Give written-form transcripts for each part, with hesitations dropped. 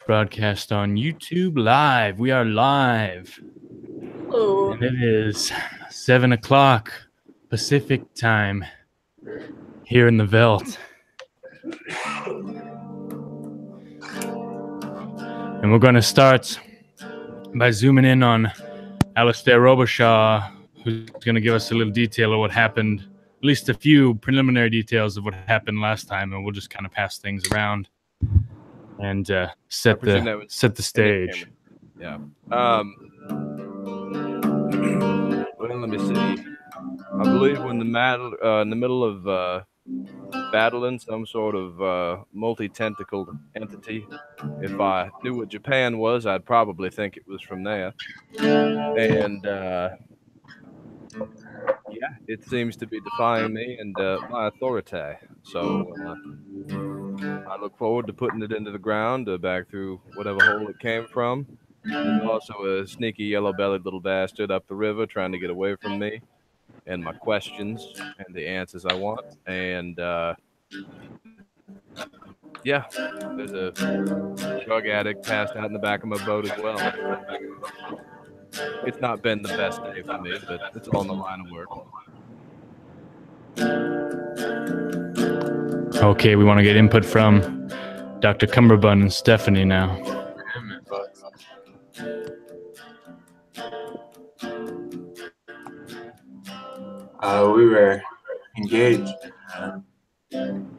broadcast on YouTube live. We are live. Hello. And it is 7 o'clock Pacific time here in the Veldt. And we're going to start by zooming in on Alistair Robershaw, who's going to give us a little detail of what happened, at least a few preliminary details of what happened last time, and we'll just kind of pass things around and set the stage. Yeah. Well, let me see. I believe we're in the middle of battling some sort of multi-tentacled entity. If I knew what Japan was, I'd probably think it was from there. And yeah, it seems to be defying me and my authority. So I look forward to putting it into the ground, back through whatever hole it came from. There's also a sneaky yellow-bellied little bastard up the river trying to get away from me and my questions and the answers I want. And yeah, there's a drug addict passed out in the back of my boat as well. It's not been the best day for me, but it's all in the line of work. Okay, we want to get input from Dr. Cumberbund and Stephanie now. We were engaged in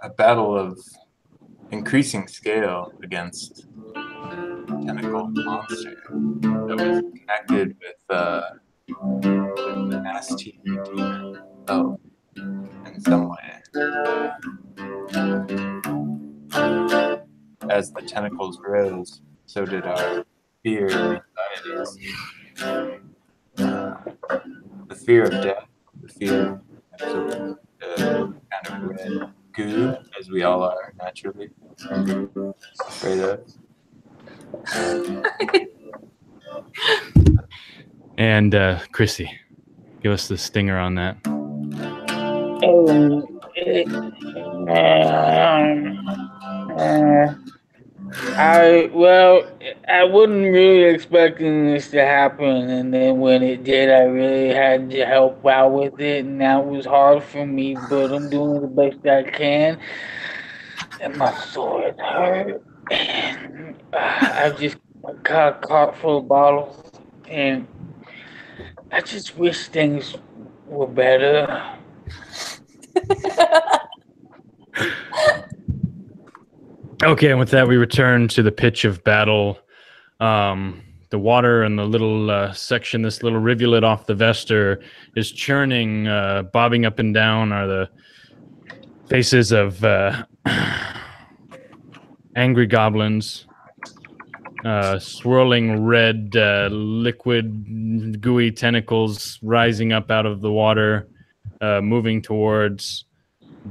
a battle of increasing scale against a tentacle monster that was connected with the nasty demon Veldt in some way. As the tentacles rose, so did our fear and anxieties. The fear of death, the fear of absolute kind of red goo, as we all are naturally afraid of. And Chrissy, give us the stinger on that. I wasn't really expecting this to happen, and then when it did, I really had to help out with it, and that was hard for me, but I'm doing the best I can. And my sword hurt, and I just got a cart full of bottles, and I just wish things were better. Okay, and with that, we return to the pitch of battle. The water in the little section, this little rivulet off the Vester, is churning, bobbing up and down are the faces of angry goblins, swirling red, liquid, gooey tentacles rising up out of the water, moving towards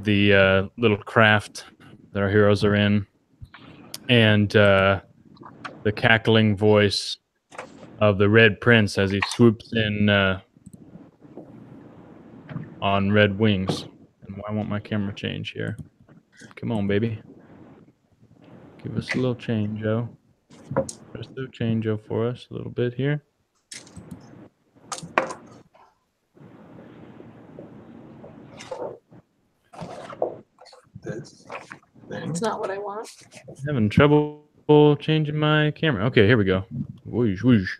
the little craft that our heroes are in. And the cackling voice of the Red Prince as he swoops in on red wings. And why won't my camera change here? Come on, baby. Give us a little change-o. Press the change-o for us a little bit here. It's not what I want. Having trouble changing my camera. Okay, here we go. Whoosh, whoosh.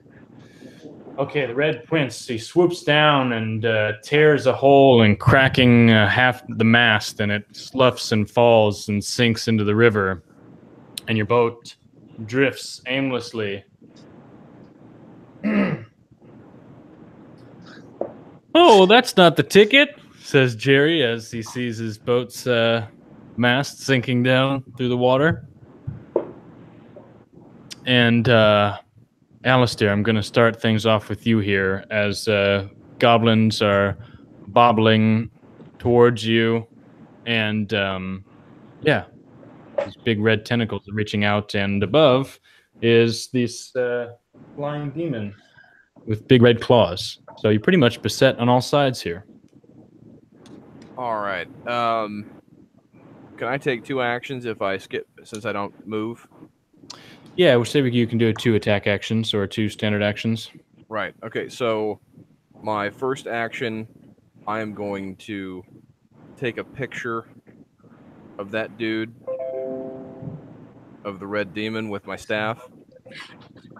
Okay, the Red Prince, he swoops down and tears a hole and cracking half the mast, and it sloughs and falls and sinks into the river. And your boat drifts aimlessly. Oh, that's not the ticket, says Jerry as he sees his boat's mast sinking down through the water. And Alistair, I'm going to start things off with you here as goblins are bobbling towards you. And yeah, these big red tentacles are reaching out, and above is this flying demon with big red claws. So you're pretty much beset on all sides here. All right. Can I take 2 actions if I skip, since I don't move? Yeah, we'll say you can do 2 attack actions or 2 standard actions. Right. Okay. So my first action, I am going to take a picture of that dude, of the red demon with my staff.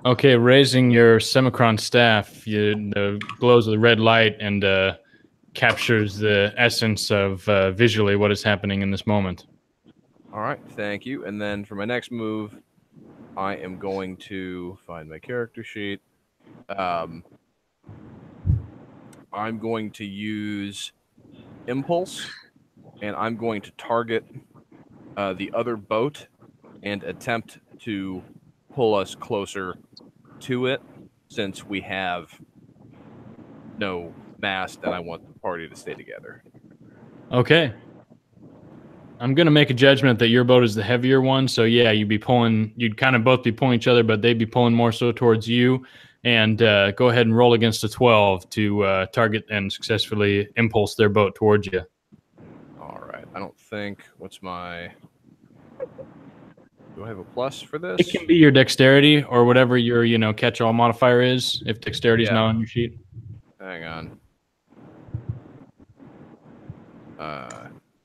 Okay, raising your semicron staff, the glows of the red light and captures the essence of visually what is happening in this moment. All right. Thank you. And then for my next move, I am going to find my character sheet. I'm going to use Impulse, and I'm going to target the other boat and attempt to pull us closer to it, since we have no mast and I want the party to stay together. Okay. I'm going to make a judgment that your boat is the heavier one. So, yeah, you'd kind of both be pulling each other, but they'd be pulling more so towards you. And go ahead and roll against a 12 to target and successfully impulse their boat towards you. All right. I don't think. What's my. Do I have a plus for this? It can be your dexterity or whatever your, catch-all modifier is, if dexterity is not on your sheet. Hang on.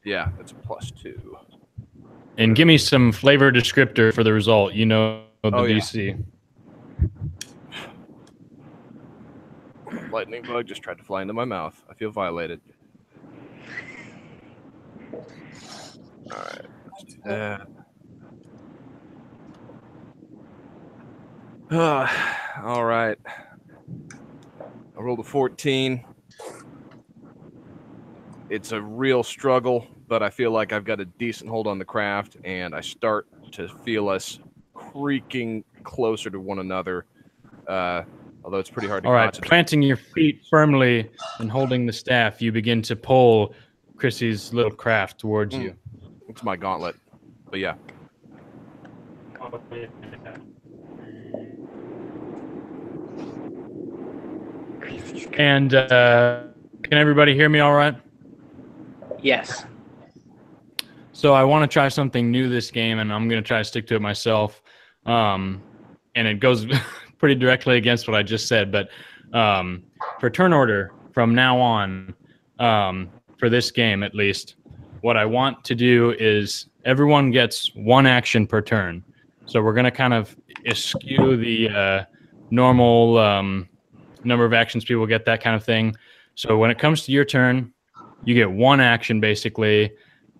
Yeah, it's a +2. And give me some flavor descriptor for the result. The DC. Lightning bug just tried to fly into my mouth. I feel violated. All right, let's do that. All right. I rolled a 14. It's a real struggle, but I feel like I've got a decent hold on the craft, and I start to feel us creaking closer to one another, although it's pretty hard to concentrate. Planting your feet firmly and holding the staff, you begin to pull Chrissy's little craft towards you. It's my gauntlet, but yeah. And can everybody hear me all right? Yes. So I want to try something new this game, and I'm going to try to stick to it myself. And it goes pretty directly against what I just said. But for turn order, from now on, for this game at least, what I want to do is everyone gets 1 action per turn. So we're going to kind of eschew the normal number of actions people get, that kind of thing. So when it comes to your turn, you get 1 action basically,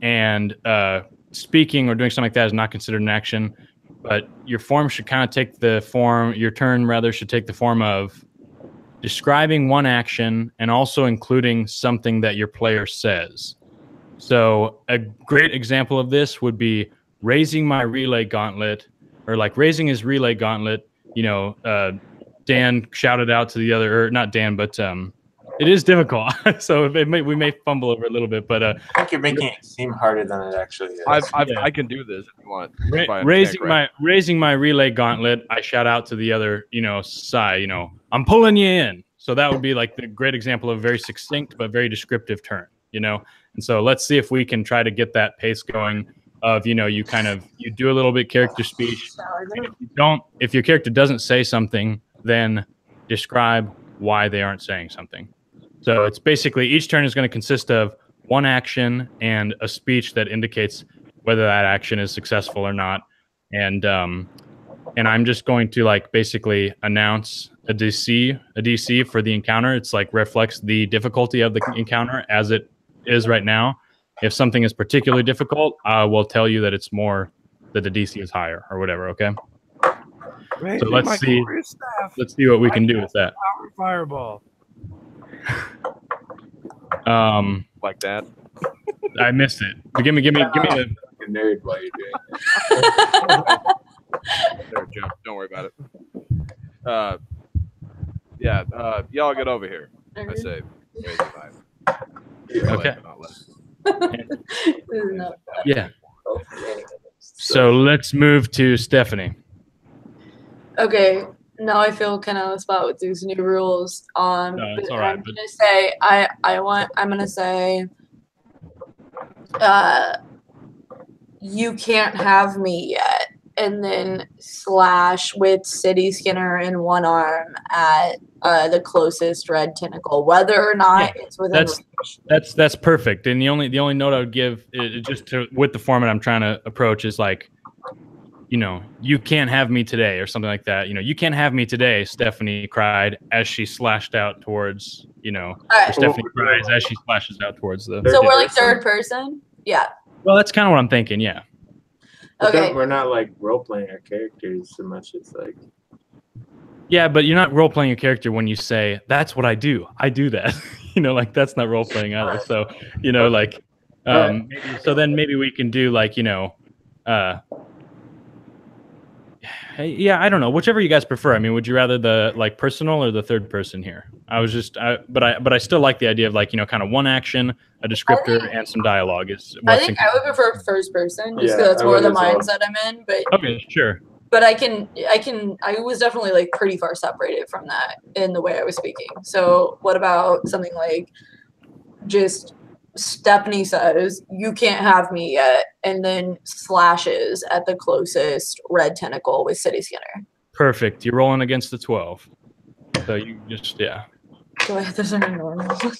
and speaking or doing something like that is not considered an action, but your form should kind of take the form, your turn rather should take the form of describing 1 action and also including something that your player says. So a great example of this would be raising my relay gauntlet, or like raising his relay gauntlet. Dan shouted out to the other, or not Dan, but it is difficult. So we may fumble over a little bit, but I think you're making it seem harder than it actually is. I can do this if you want. Raising my relay gauntlet, I shout out to the other, side, I'm pulling you in. So that would be like the great example of a very succinct but very descriptive turn, And so let's see if we can try to get that pace going of, you do a little bit character speech. If your character doesn't say something, then describe why they aren't saying something. So it's basically each turn is going to consist of 1 action and a speech that indicates whether that action is successful or not. And I'm just going to basically announce a DC for the encounter. It's reflects the difficulty of the encounter as it is right now. If something is particularly difficult, I will tell you that it's more that the DC is higher or whatever. Okay. So let's see what we can do with that. Power fireball. Like that. I missed it. Give me the nerd while you're doing it. There, Joe. Don't worry about it. Y'all get over here. I say. Okay. Yeah. So let's move to Stephanie. Okay, now I feel kind of on the spot with these new rules. No, it's all right. I'm gonna say I'm gonna say you can't have me yet and then slash with City Skinner in one arm at the closest red tentacle, whether or not it's within reach. That's perfect. And the only note I would give with the format I'm trying to approach is like, you can't have me today or something like that. You can't have me today, Stephanie cried as she slashed out towards, right. Stephanie cries as she splashes out towards the. So we're like third person? Yeah. Well, that's kind of what I'm thinking, yeah. But Okay. then we're not like role playing our characters so much as like. Yeah, but you're not role playing a character when you say, that's what I do. I do that. Like that's not role playing either. So, like, so then maybe we can do like, yeah, I don't know. Whichever you guys prefer. I mean, would you rather the like personal or the third person here? But I still like the idea of like, kind of one action, a descriptor, and some dialogue is. I think I would prefer first person just because that's I more would the as well. mindset I'm in. But okay, sure. But I was definitely like pretty far separated from that in the way I was speaking. So what about something like just Stephanie says, you can't have me yet, and then slashes at the closest red tentacle with City Skinner. Perfect. You're rolling against the 12. So you just, yeah. Do I have to start a normal one?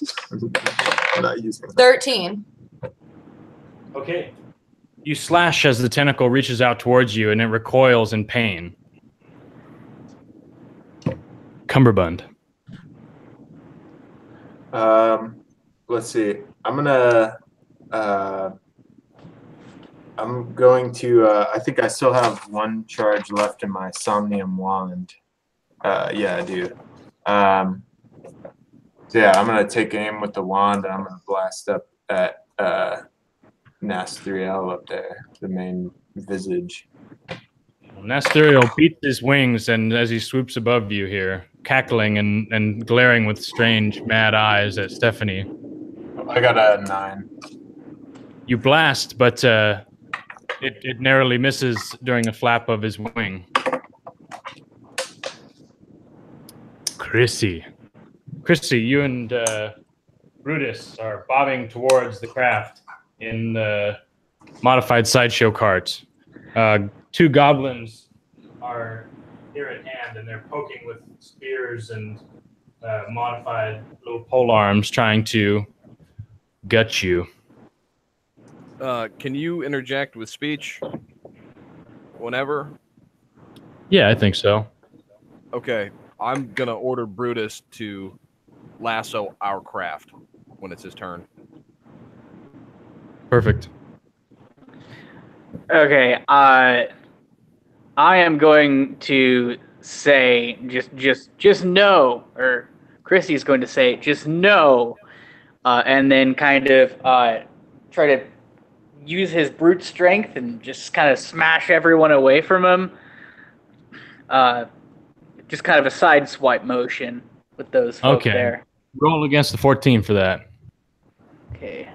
I'm not using that. 13. Okay. You slash as the tentacle reaches out towards you and it recoils in pain. Cumberbund. Let's see. I'm going to, I think I still have one charge left in my Somnium Wand. Yeah, I do. So yeah, I'm going to take aim with the wand and I'm going to blast up at Nasthriel up there, the main visage. Nasthriel beats his wings and as he swoops above you here, cackling and glaring with strange, mad eyes at Stephanie. I got a 9. You blast, but it narrowly misses during the flap of his wing. Chrissy, you and Brutus are bobbing towards the craft in the modified sideshow cart. 2 goblins are here at hand, and they're poking with spears and modified little pole arms, trying to gut you. Can you interject with speech whenever? Yeah, I think so. Okay, I'm gonna order Brutus to lasso our craft when it's his turn. Perfect. Okay, I am going to say just no, or Chrissy's going to say just no, and then kind of try to use his brute strength and just kind of smash everyone away from him. Just kind of a side swipe motion with those folk there. Roll against the 14 for that. Okay.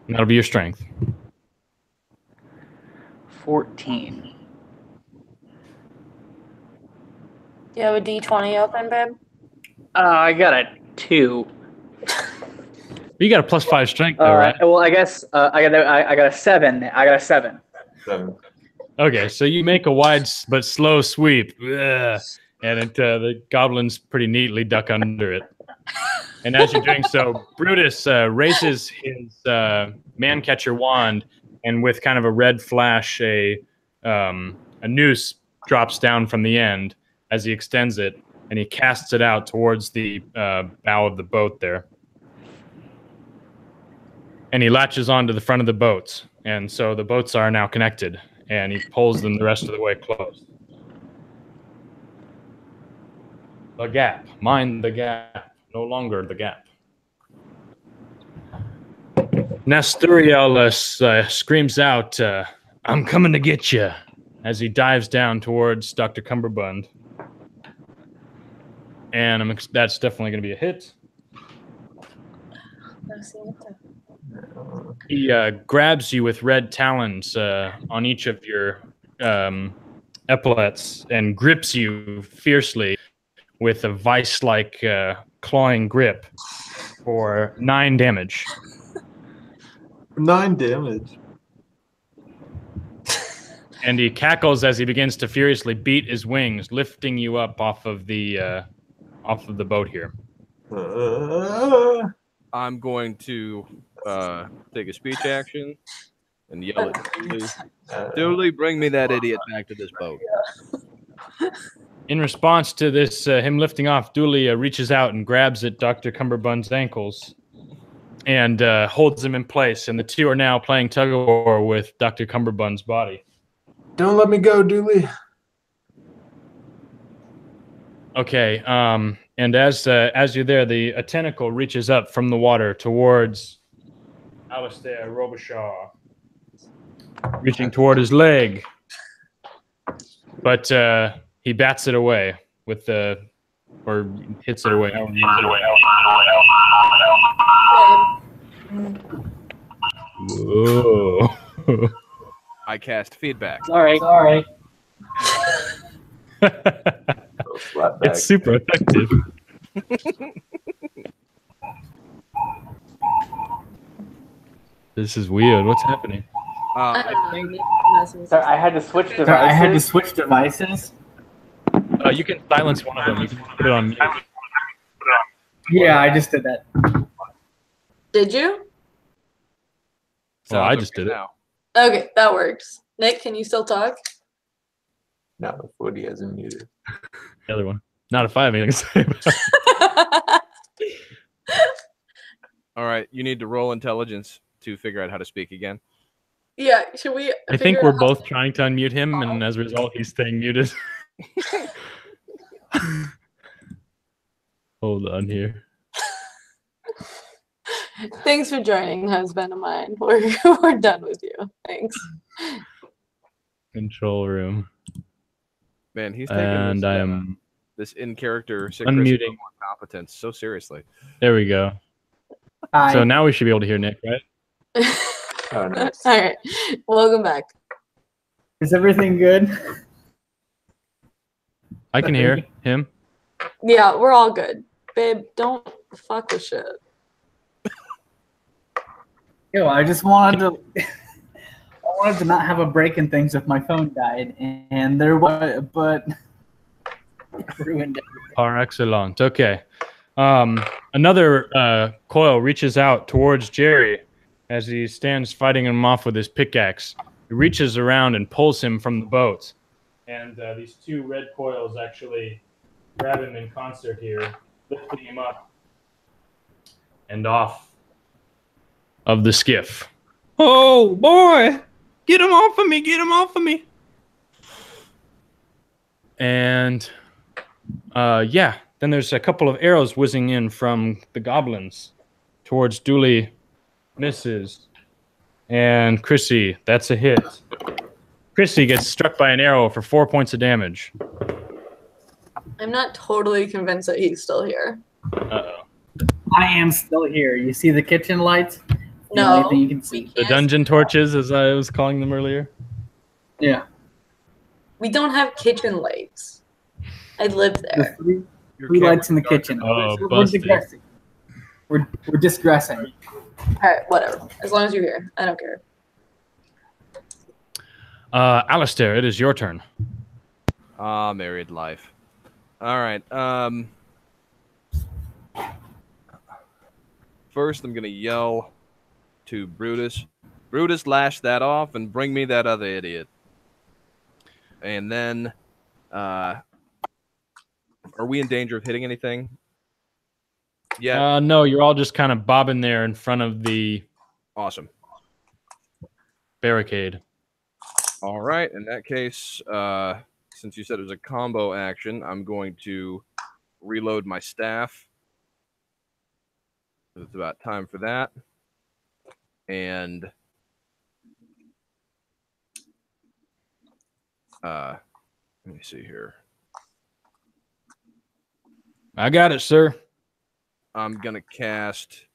That'll be your strength. 14. Do you have a D20 open, babe? I got a 2. You got a +5 strength, though, right? Well, I guess I got a 7. I got a 7. 7. Okay, so you make a wide but slow sweep, and the goblins pretty neatly duck under it. And as you're doing so, Brutus raises his man-catcher wand, and with kind of a red flash, a noose drops down from the end as he extends it, and he casts it out towards the bow of the boat there. And he latches onto the front of the boats, and so the boats are now connected, and he pulls them the rest of the way closed. The gap. Mind the gap. No longer the gap. Nasthriel screams out, I'm coming to get you, as he dives down towards Dr. Cumberbund. And that's definitely going to be a hit. He grabs you with red talons on each of your epaulets and grips you fiercely with a vice-like clawing grip for 9 damage. 9 damage. And he cackles as he begins to furiously beat his wings, lifting you up off of the boat here. I'm going to take a speech action and yell at Dooley. Dooley, bring me that idiot back to this boat. In response to this, him lifting off, Dooley reaches out and grabs at Dr. Cumberbund's ankles and holds him in place. And the two are now playing tug-of-war with Dr. Cumberbund's body. Don't let me go, Dooley. Okay, and as you're there, a tentacle reaches up from the water towards Alistair Robichaud, reaching toward his leg. But he bats it away with or hits it away. Whoa. I cast feedback. Sorry. It's super effective. This is weird. What's happening? I think Sorry, I had to switch devices. You can silence one of them. You can put it on mute. Yeah, I just did that. Did you? Well, I just did it. now. Okay, that works. Nick, can you still talk? No, if Woody hasn't muted. The other one. Not if I have anything to say about it. All right, you need to roll intelligence to figure out how to speak again. Yeah, should we? I think we're both trying to unmute him, and as a result, he's staying muted. Hold on here. Thanks for joining, husband of mine. We're done with you. Thanks. Control room. Man, he's taking And this, I am this in-character unmuting. competence so seriously. There we go. Hi. So now we should be able to hear Nick, right? Oh, nice. All right, welcome back. Is everything good? I can hear him. Yeah, we're all good, babe. Don't fuck with shit. Yo, I just wanted to. I wanted to not have a break in things if my phone died, and there was, but ruined it. Par excellent. Okay. Another coil reaches out towards Jerry as he stands fighting him off with his pickaxe. He reaches around and pulls him from the boat. And these two red coils actually grab him in concert here, lifting him up and off of the skiff. Oh, boy. Get him off of me. Get him off of me. And, yeah, then there's a couple of arrows whizzing in from the goblins towards Dooley. Misses. And Chrissy, that's a hit. Chrissy gets struck by an arrow for 4 points of damage. I'm not totally convinced that he's still here. Uh-oh. I am still here. You see the kitchen lights? The No, only thing you can see. The dungeon torches, as I was calling them earlier. Yeah. We don't have kitchen lights. I live The there. three Your lights in the camera's kitchen. Oh, We're busted. digressing. We're digressing. All right, whatever. As long as you're here, I don't care. Alistair, it is your turn. married life. All right. First, I'm gonna yell to Brutus. Brutus, lash that off and bring me that other idiot. And then, are we in danger of hitting anything? Yeah. No, you're all just kind of bobbing there in front of the Awesome. barricade. All right. In that case, since you said it was a combo action, I'm going to reload my staff. It's about time for that. And let me see here. I got it, sir. I'm gonna cast,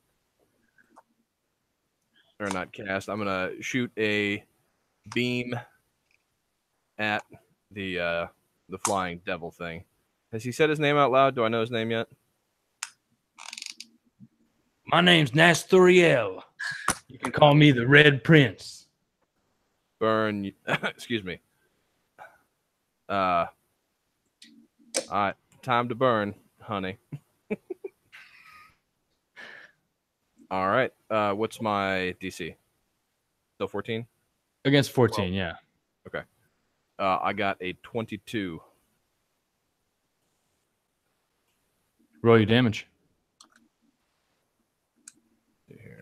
or not cast. I'm gonna shoot a beam at the flying devil thing. Has he said his name out loud? Do I know his name yet? My name's Nasturiel. You can call me the Red Prince. Burn. Excuse me. All right, time to burn, honey. All right. What's my DC? Still 14? Against 14, yeah. Okay. I got a 22. Roll your damage. Here.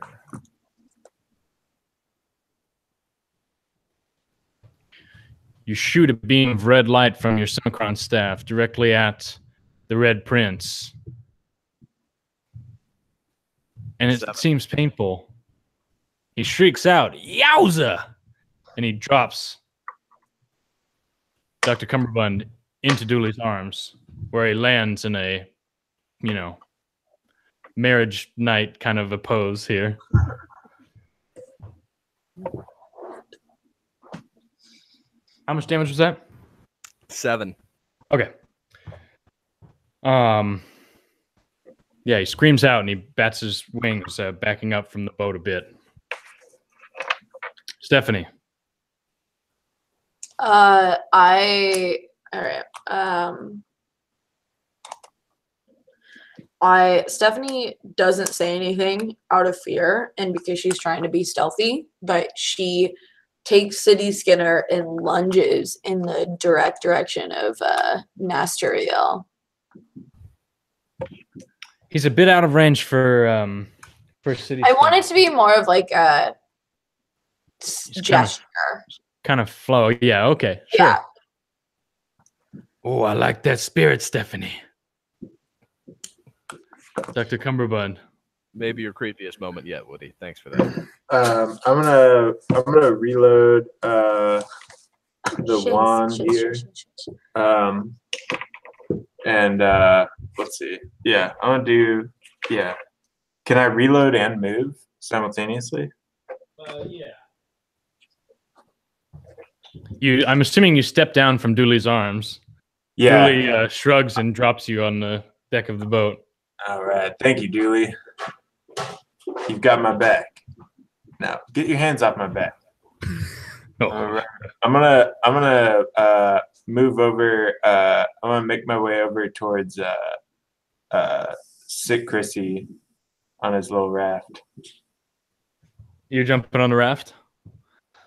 You shoot a beam of red light from your Sunkron staff directly at the Red Prince. And it 7. seems painful. He shrieks out, "Yowza!" And he drops Dr. Cumberbund into Dooley's arms, where he lands in a, marriage night kind of a pose here. How much damage was that? 7. Okay. Yeah, he screams out and he bats his wings, backing up from the boat a bit. Stephanie. All right. Stephanie doesn't say anything out of fear and because she's trying to be stealthy, but she takes City Skinner and lunges in the direct direction of Nasturiel. He's a bit out of range for City I Skinner. want it to be more of like a gesture. Kind of flow. Yeah, okay. Sure. Yeah. Oh, I like that spirit, Stephanie. Dr. Cumberbund. Maybe your creepiest moment yet, Woody. Thanks for that. I'm gonna reload the wand here. And let's see. Yeah, I'm gonna do. Yeah, can I reload and move simultaneously? Yeah. I'm assuming you step down from Dooley's arms. Yeah. Dooley shrugs and drops you on the deck of the boat. All right. Thank you, Dooley. You've got my back. Now get your hands off my back. Oh. All right. I'm gonna move over. I'm gonna make my way over towards Sick Chrissy on his little raft. You're jumping on the raft?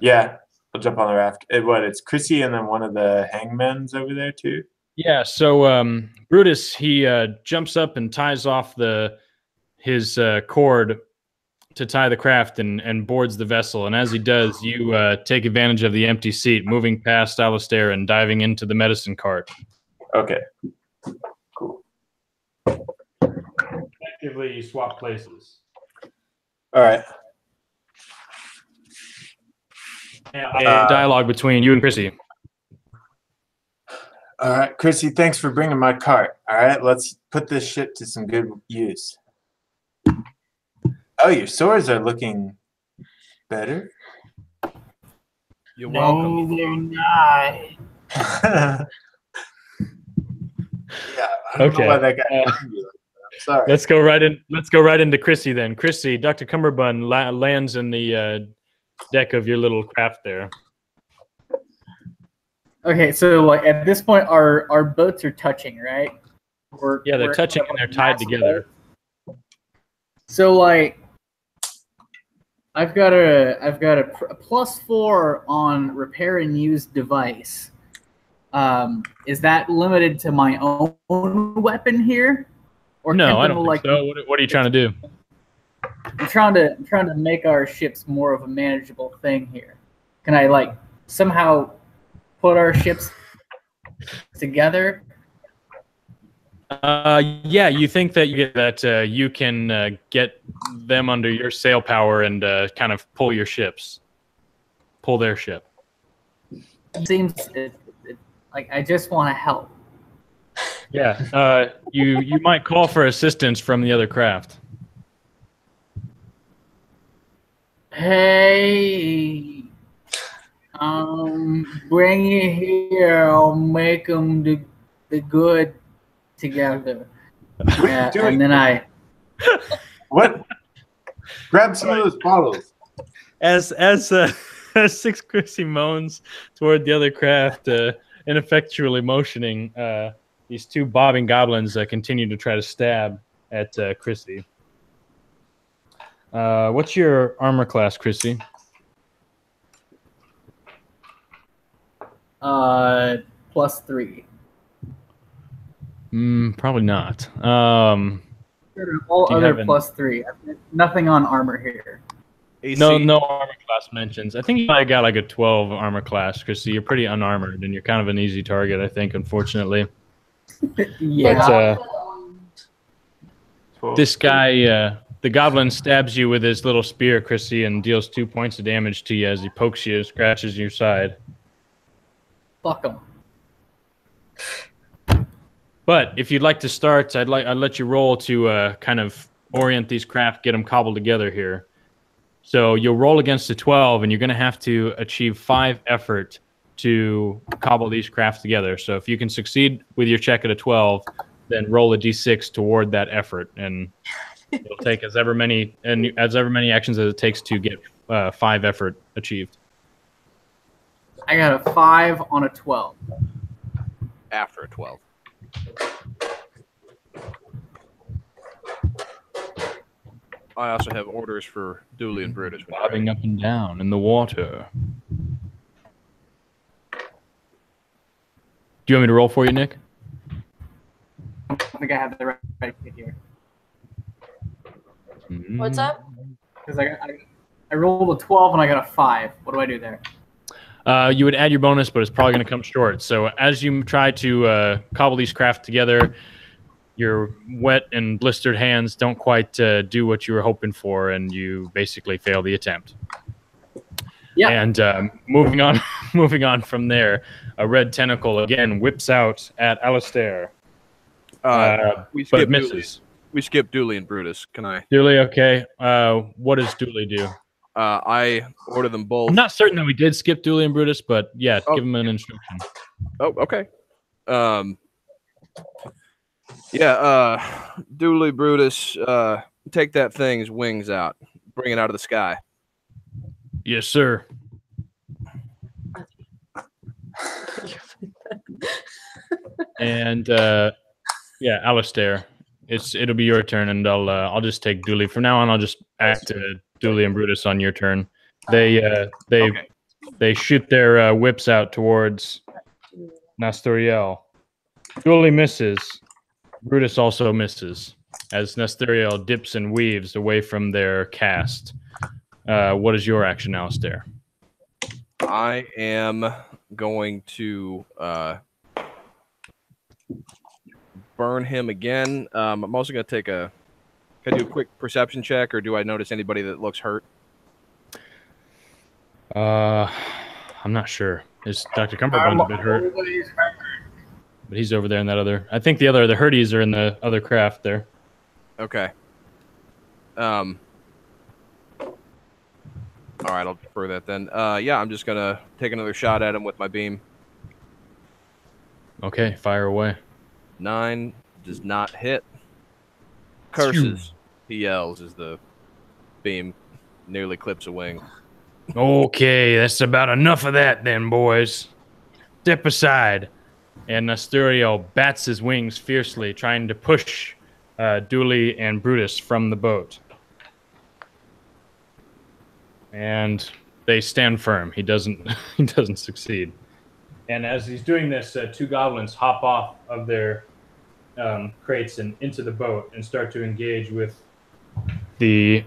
Yeah, I'll jump on the raft. It's Chrissy and then one of the hangmen's over there too? Yeah, so Brutus, he jumps up and ties off his cord to tie the craft and boards the vessel. And as he does, you take advantage of the empty seat, moving past Alistair and diving into the medicine cart. Okay. Cool. Effectively, you swap places. All right. A dialogue between you and Chrissy. All right, Chrissy, thanks for bringing my cart. All right, let's put this shit to some good use. Oh, your swords are looking better. You're welcome. No, they're not. Yeah, I don't know why that guy Okay. Sorry. Let's go right into Chrissy then. Chrissy, Dr. Cumberbund lands in the deck of your little craft there. Okay, so like at this point, our boats are touching, right? They're touching and they're tied together. So like, I've got a +4 on repair and use device. Is that limited to my own weapon here? Or No, can I don't them, think like, so. What are you trying to do? I'm trying to make our ships more of a manageable thing here. Can I like somehow put our ships together? Yeah, you think that you can get them under your sail power and kind of pull their ship. It seems like I just want to help. Yeah, you might call for assistance from the other craft. Hey, bring it here. I'll make them the good together. And then What? Grab some of those bottles. As Six Chrissy moans toward the other craft, ineffectually motioning, these two bobbing goblins continue to try to stab at Chrissy. What's your armor class, Chrissy? +3. Probably not. All other haven't- +3. Nothing on armor here. AC? No armor class mentions. I think you might have got like a 12 armor class, Chrissy. You're pretty unarmored, and you're kind of an easy target, I think, unfortunately. Yeah. But this guy, the goblin stabs you with his little spear, Chrissy, and deals 2 points of damage to you as he pokes you, scratches your side. Fuck him. But if you'd like to start, I'd let you roll to kind of orient these craft, get them cobbled together here. So you'll roll against a 12, and you're going to have to achieve 5 effort to cobble these crafts together. So if you can succeed with your check at a 12, then roll a d6 toward that effort, and it'll take as ever many actions as it takes to get 5 effort achieved. I got a 5 on a 12. After a 12. I also have orders for Dooley and Brutus. Bobbing up and down in the water. Do you want me to roll for you, Nick? I think I have the right kid here. What's up? Because I rolled a 12 and I got a 5. What do I do there? You would add your bonus, but it's probably going to come short. So as you try to cobble these craft together, your wet and blistered hands don't quite do what you were hoping for, and you basically fail the attempt. Yeah. And moving on from there, a red tentacle again whips out at Alistair, We but skipped misses. Dooley. We skipped Dooley and Brutus. Can I? Dooley, okay. What does Dooley do? I order them both. I'm not certain that we did skip Dooley and Brutus, but yeah, Oh. give him an instruction. Oh, okay. Dooley, Brutus, take that thing's wings out. Bring it out of the sky. Yes, sir. And Alistair, it'll be your turn, and I'll just take Dooley from now on. I'll just act Dooley and Brutus on your turn. They shoot their whips out towards Nasturiel. Dooley misses. Brutus also misses as Nasturiel dips and weaves away from their cast. What is your action, Alistair? I am going to burn him again. I'm also going to take can I do a quick perception check, or do I notice anybody that looks hurt? I'm not sure. Is Dr. Cumberbund's a bit hurt? But he's over there in that other. I think the Hurdies are in the other craft there. Okay. All right, I'll defer that then. I'm just gonna take another shot at him with my beam. Okay, fire away. 9 does not hit. Curses, he yells as the beam nearly clips a wing. Okay, that's about enough of that then, boys. Step aside. And Nasturiel bats his wings fiercely, trying to push Dooley and Brutus from the boat. And they stand firm. He doesn't succeed. And as he's doing this, 2 goblins hop off of their crates and into the boat and start to engage with the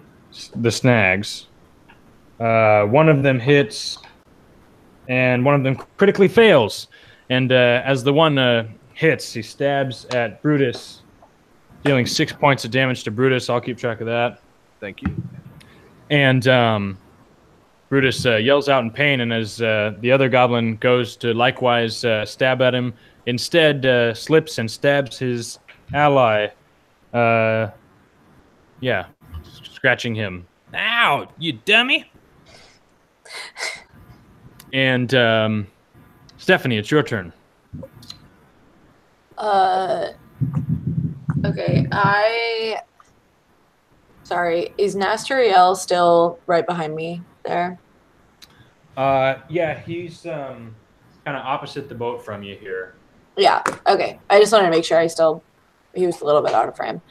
snags. One of them hits, and one of them critically fails. And as the one hits, he stabs at Brutus, dealing 6 points of damage to Brutus. I'll keep track of that. Thank you. And Brutus yells out in pain, and as the other goblin goes to likewise stab at him, instead slips and stabs his ally. Scratching him. Ow, you dummy! And Stephanie, it's your turn. Okay, Sorry, is Nasturiel still right behind me there? Yeah, he's kind of opposite the boat from you here. Yeah. Okay. I just wanted to make sure he was a little bit out of frame.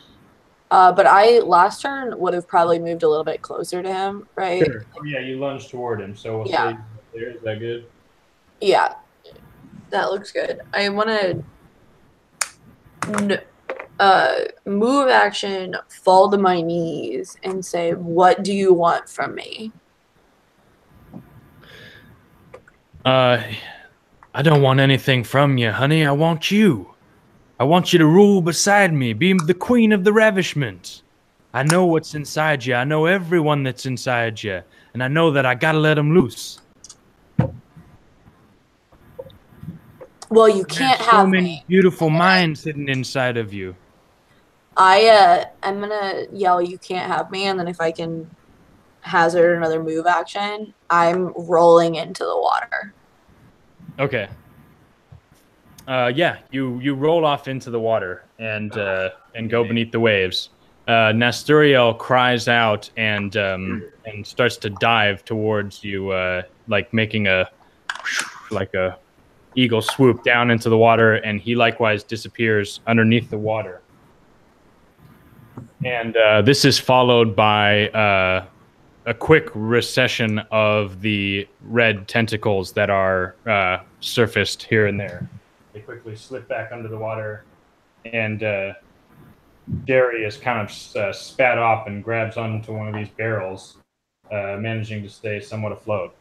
But I last turn would have probably moved a little bit closer to him, right? Sure. Oh, yeah, you lunged toward him, so we'll Yeah. say there. Is that good? Yeah. That looks good. I want to move action, fall to my knees, and say, "What do you want from me?" I don't want anything from you, honey. I want you. I want you to rule beside me, be the queen of the ravishment. I know what's inside you. I know everyone that's inside you, and I know that I gotta let them loose. Well, you can't There's have so many me. beautiful minds hidden inside of you. I'm gonna yell, "You can't have me!" And then if I can hazard another move action, I'm rolling into the water. Okay. Yeah, you roll off into the water and go beneath the waves. Nasturiel cries out and starts to dive towards you, like making a eagle swoop down into the water, and he likewise disappears underneath the water. And this is followed by a quick recession of the red tentacles that are surfaced here and there. They quickly slip back under the water, and Jerry is kind of spat off and grabs onto one of these barrels, managing to stay somewhat afloat.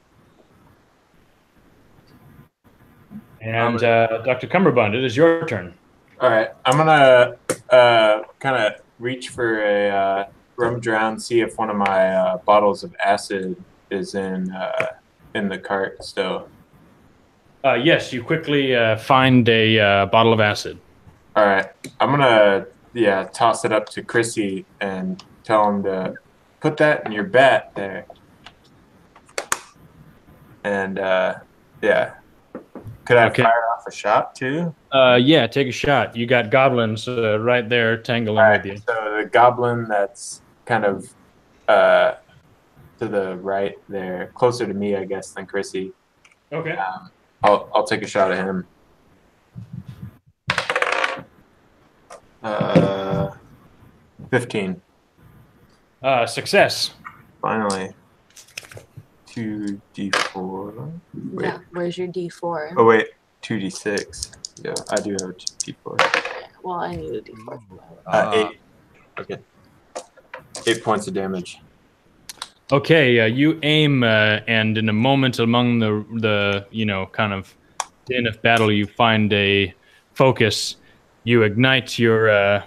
And Dr. Cumberbund, it is your turn. All right, I'm gonna kind of reach for a rummage around, see if one of my bottles of acid is in the cart still. Yes, you quickly find a bottle of acid. All right, I'm gonna toss it up to Chrissy and tell him to put that in your bat there. And could I fire off a shot too? Yeah, take a shot. You got goblins right there tangling with you. So the goblin that's kind of to the right there, closer to me, I guess, than Chrissy. Okay. I'll take a shot at him. 15. Success. Finally. 2d4. Wait. Yeah, where's your D4? Oh wait, 2d6. Yeah, I do have a d4. Well, I need a D4. 8. Okay. 8 points of damage. Okay, you aim, and in a moment among the kind of din of battle, you find a focus. You ignite your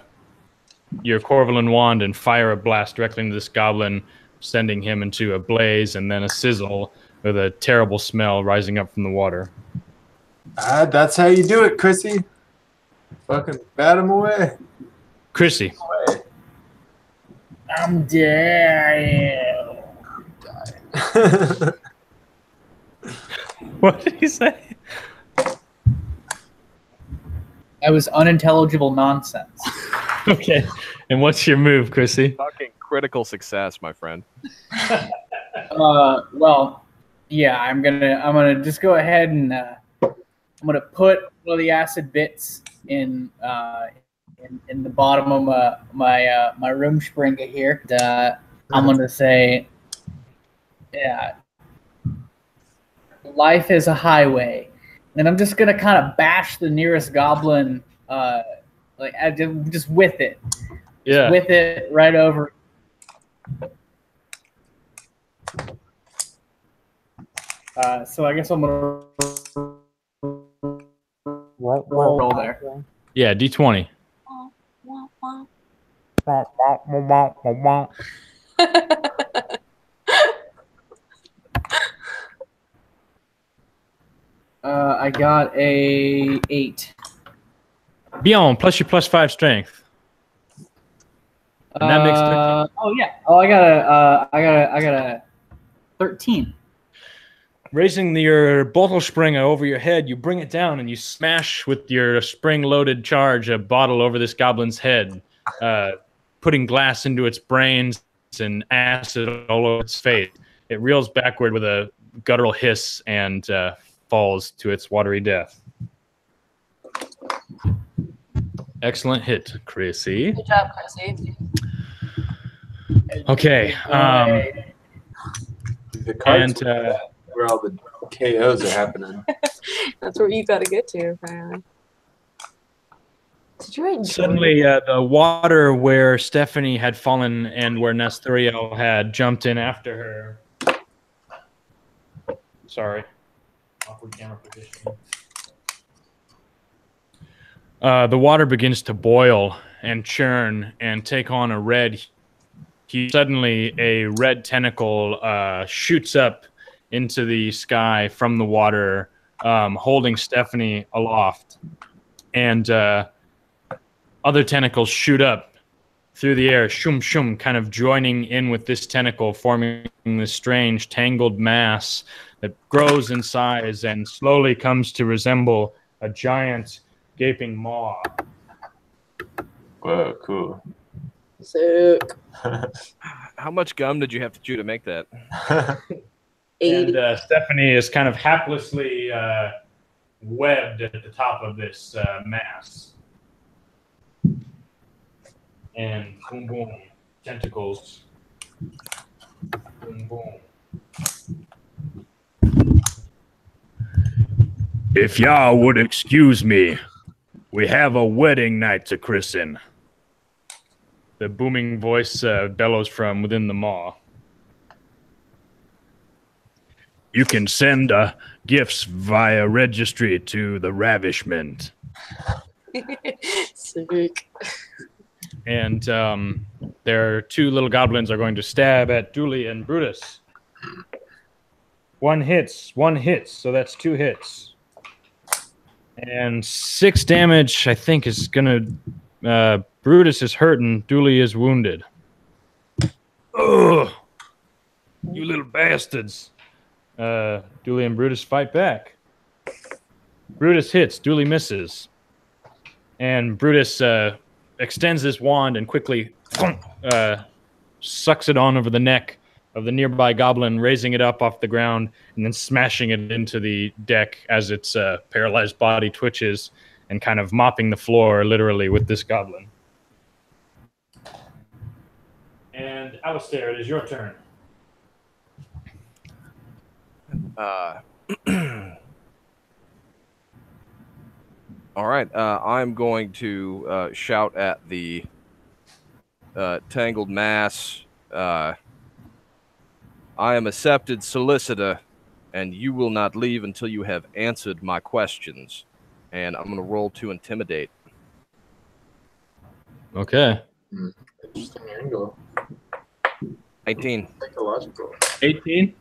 Corvalin wand and fire a blast directly into this goblin, sending him into a blaze and then a sizzle with a terrible smell rising up from the water. That's how you do it, Chrissy. Fucking bat him away. Chrissy. I'm dead. What did he say? That was unintelligible nonsense. Okay. And what's your move, Chrissy? Fucking critical success, my friend. Well, yeah, I'm gonna just go ahead and I'm gonna put one of the acid bits in the bottom of my Rumspringa here. I'm gonna say, yeah, life is a highway, and I'm just gonna kind of bash the nearest goblin, just with it. Yeah. With it right over. So I guess I'm gonna roll there. Yeah, D20. I got a 8. Beyond, plus your +5 strength. And that makes 13. Oh yeah. Oh, I got a 13. Raising your bottle springer over your head, you bring it down and you smash with your spring-loaded charge a bottle over this goblin's head, putting glass into its brains and acid all over its face. It reels backward with a guttural hiss and falls to its watery death. Excellent hit, Chrissy. Good job, Chrissy. Okay. The cards And where all the KOs are happening. That's where you got to get to, apparently. Did you write suddenly, the water where Stephanie had fallen and where Nesturiel had jumped in after her. Sorry. Awkward camera position. The water begins to boil and churn and take on a red hue. Suddenly, a red tentacle shoots up into the sky from the water, holding Stephanie aloft. And other tentacles shoot up through the air, shum shum, kind of joining in with this tentacle, forming this strange tangled mass that grows in size and slowly comes to resemble a giant gaping maw. Whoa, cool. Sick. How much gum did you have to chew to make that? 80. And Stephanie is kind of haplessly webbed at the top of this mass. And boom, boom, tentacles. Boom, boom. If y'all would excuse me, we have a wedding night to christen. The booming voice bellows from within the maw. You can send gifts via registry to the ravishment. Sick. And their two little goblins are going to stab at Dooley and Brutus. One hits, so that's 2 hits. And 6 damage, I think, is going to... Brutus is hurt and Dooley is wounded. Ugh! You little bastards! Dooley and Brutus fight back. Brutus hits, Dooley misses. And Brutus extends his wand and quickly sucks it on over the neck of the nearby goblin, raising it up off the ground and then smashing it into the deck as its paralyzed body twitches and kind of mopping the floor literally with this goblin. And Alistair, it is your turn. All right, I'm going to shout at the tangled mass. I am accepted solicitor, and you will not leave until you have answered my questions. And I'm going to roll to intimidate. Okay. Interesting angle. 19. Psychological. 18?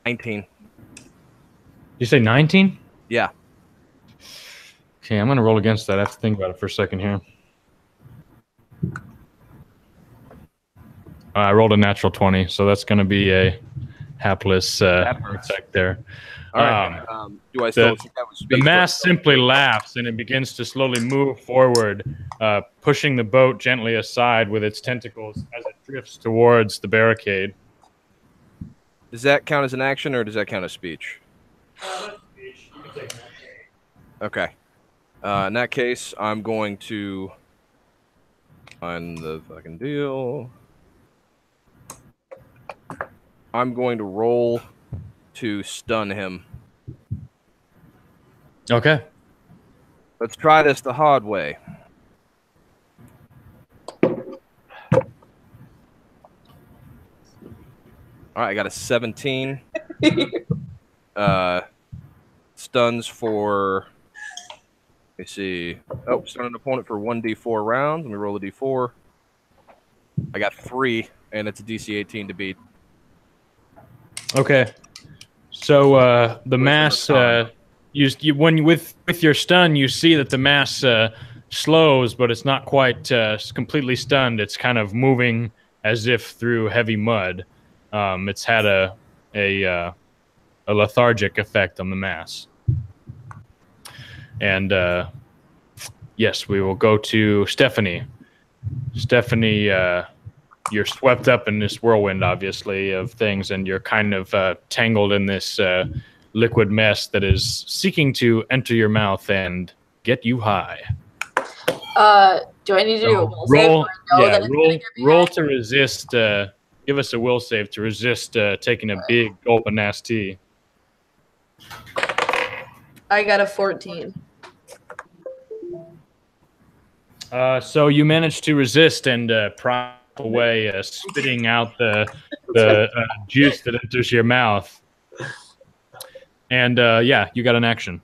19. You say 19? Yeah. Okay, I'm going to roll against that. I have to think about it for a second here. I rolled a natural 20, so that's going to be a hapless attack there. All right. Do I still think that was speech? The mass simply laughs, and it begins to slowly move forward, pushing the boat gently aside with its tentacles as it drifts towards the barricade. Does that count as an action, or does that count as speech? Okay. In that case, I'm going to find the fucking deal. I'm going to roll to stun him. Okay. Let's try this the hard way. All right, I got a 17. Stuns for... Let me see. Oh, stun an opponent for 1d4 rounds. Let me roll a d4. I got 3, and it's a DC 18 to beat. Okay. So the mass, when with your stun, you see that the mass slows, but it's not quite completely stunned. It's kind of moving as if through heavy mud. It's had a lethargic effect on the mass. And yes, we will go to Stephanie. Stephanie, you're swept up in this whirlwind, obviously, of things, and you're kind of tangled in this liquid mess that is seeking to enter your mouth and get you high. Do I need to do a will roll, save? So I know that it's roll, gonna get me roll high? to resist. Give us a will save to resist taking a big gulp of nasty. I got a 14. So you managed to resist and prop away, spitting out the juice that enters your mouth. And yeah, you got an action.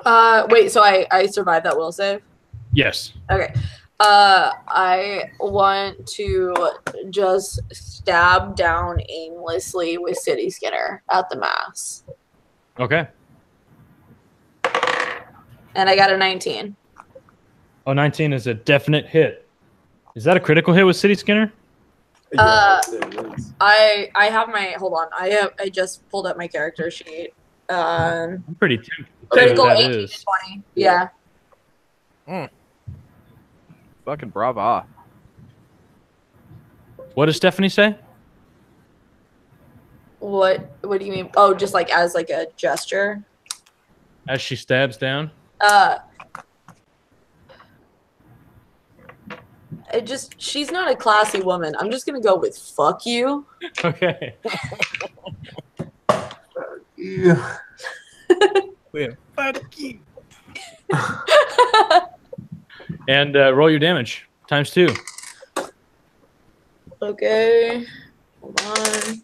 Wait, so I survived that will save? Yes. Okay. I want to just stab down aimlessly with City Skinner at the mass. Okay. And I got a 19. Oh, 19 is a definite hit. Is that a critical hit with City Skinner? Yeah, it is. I have my hold on. I just pulled up my character sheet. I'm pretty tempted to tell you Critical what that 18 is. to 20. Yeah. Fucking brava. What does Stephanie say? What do you mean? Oh, just like as like a gesture. As she stabs down. She's not a classy woman. I'm just gonna go with fuck you. Okay. Yeah. Fuck you. And roll your damage times 2. Okay. Hold on.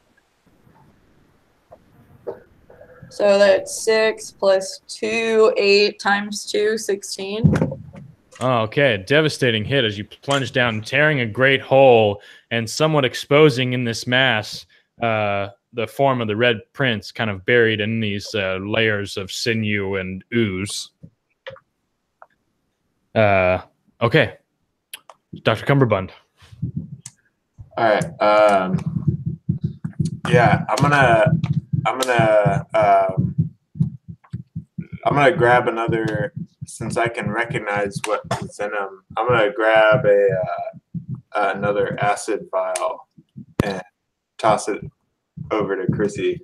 So that's 6 plus 2, 8 times 2, 16. Oh, okay. Devastating hit as you plunge down, tearing a great hole and somewhat exposing in this mass the form of the Red Prince, kind of buried in these layers of sinew and ooze. Okay. Dr. Cumberbund. All right. Yeah, I'm gonna grab another. Since I can recognize what's in them, I'm gonna grab another acid vial and toss it over to Chrissy.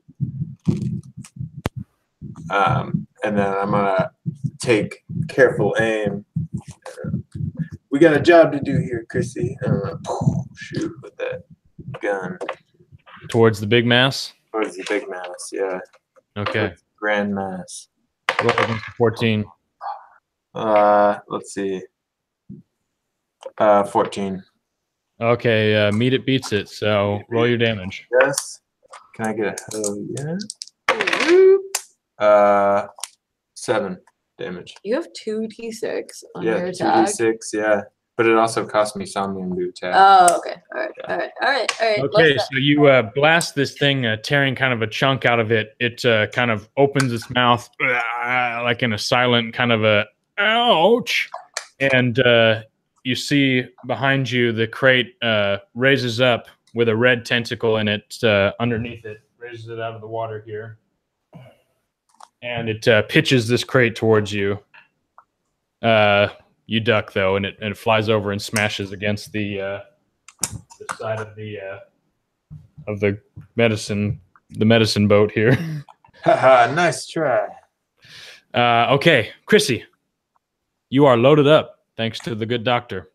And then I'm gonna take careful aim. We got a job to do here, Chrissy. And I'm gonna shoot with that gun Towards the big mass? towards the big mass. Yeah, Okay. grand mass. Roll against the 14. Let's see. 14. Okay, meet it beats it, so roll your damage. Yes. Can I get a hell yeah? 7 damage. You have 2d6 on Yeah, your attack. 2d6, yeah. But it also cost me something to attack. Oh, okay. All right. Okay, so you blast this thing, tearing kind of a chunk out of it. It kind of opens its mouth like in a silent kind of a ouch. And you see behind you the crate raises up with a red tentacle in it underneath it. Raises it out of the water here. And it pitches this crate towards you. You duck though, and it flies over and smashes against the side of the medicine boat here. Haha, nice try. Okay, Chrissy, you are loaded up thanks to the good doctor.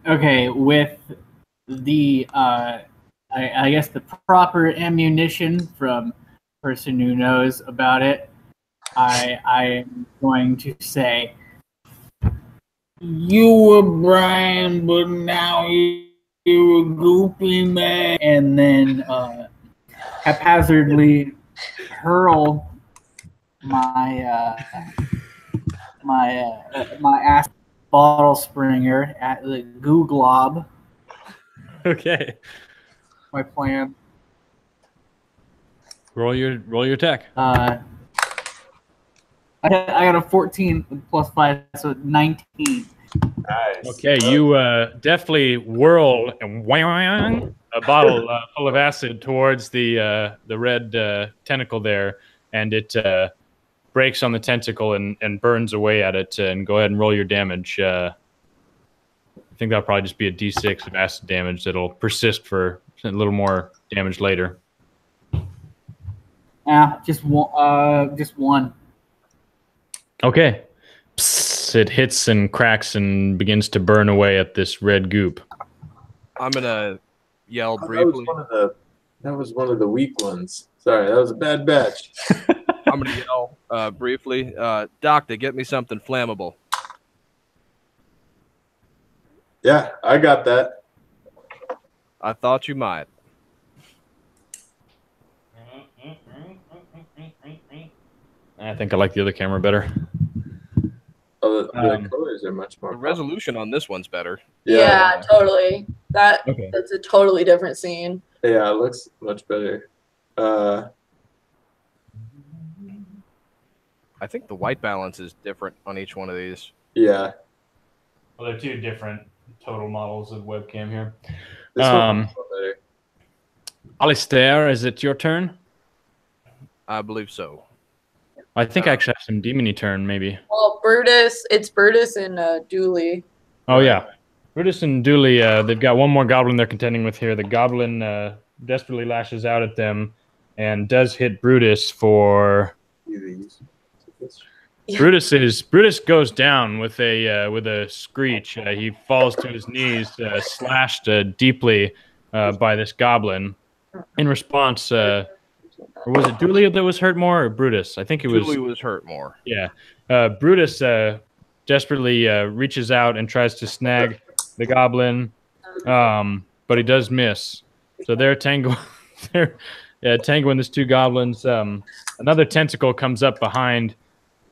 Okay, with the I guess the proper ammunition from person who knows about it, I am going to say, you were Brian, but now you're a goopy man, and then haphazardly hurl my my ass bottle springer at the goo glob. Okay, My plan. roll your attack. I got a 14 with plus 5, so 19. Nice. Okay, you definitely whirl and whang a bottle full of acid towards the red tentacle there, and it breaks on the tentacle and burns away at it. And go ahead and roll your damage. I think that'll probably just be a d6 of acid damage that'll persist for a little more damage later. Just one. Just one. Okay. Psst, it hits and cracks and begins to burn away at this red goop. I'm gonna yell Oh, briefly. that was one of the weak ones. Sorry, that was a bad batch. I'm gonna yell briefly. Doctor, get me something flammable. Yeah, I got that. I thought you might. I think I like the other camera better. Oh, the colors are much more. The resolution on this one's better. Yeah, totally. That's a totally different scene. Yeah, it looks much better. I think the white balance is different on each one of these. Yeah. Well, they're two different total models of webcam here. This one's better. Alistair, is it your turn? I believe so. I think I actually have some demony turn, maybe. Well, it's Brutus and Dooley. Oh, yeah. Brutus and Dooley, they've got one more goblin they're contending with here. The goblin desperately lashes out at them and does hit Brutus for... Yeah. Brutus goes down with a screech. He falls to his knees, slashed deeply by this goblin. In response... or was it Dooley that was hurt more, or Brutus? I think it was... Dooley was hurt more. Yeah. Brutus desperately reaches out and tries to snag the goblin, but he does miss. So they're tangoing these two goblins. Another tentacle comes up behind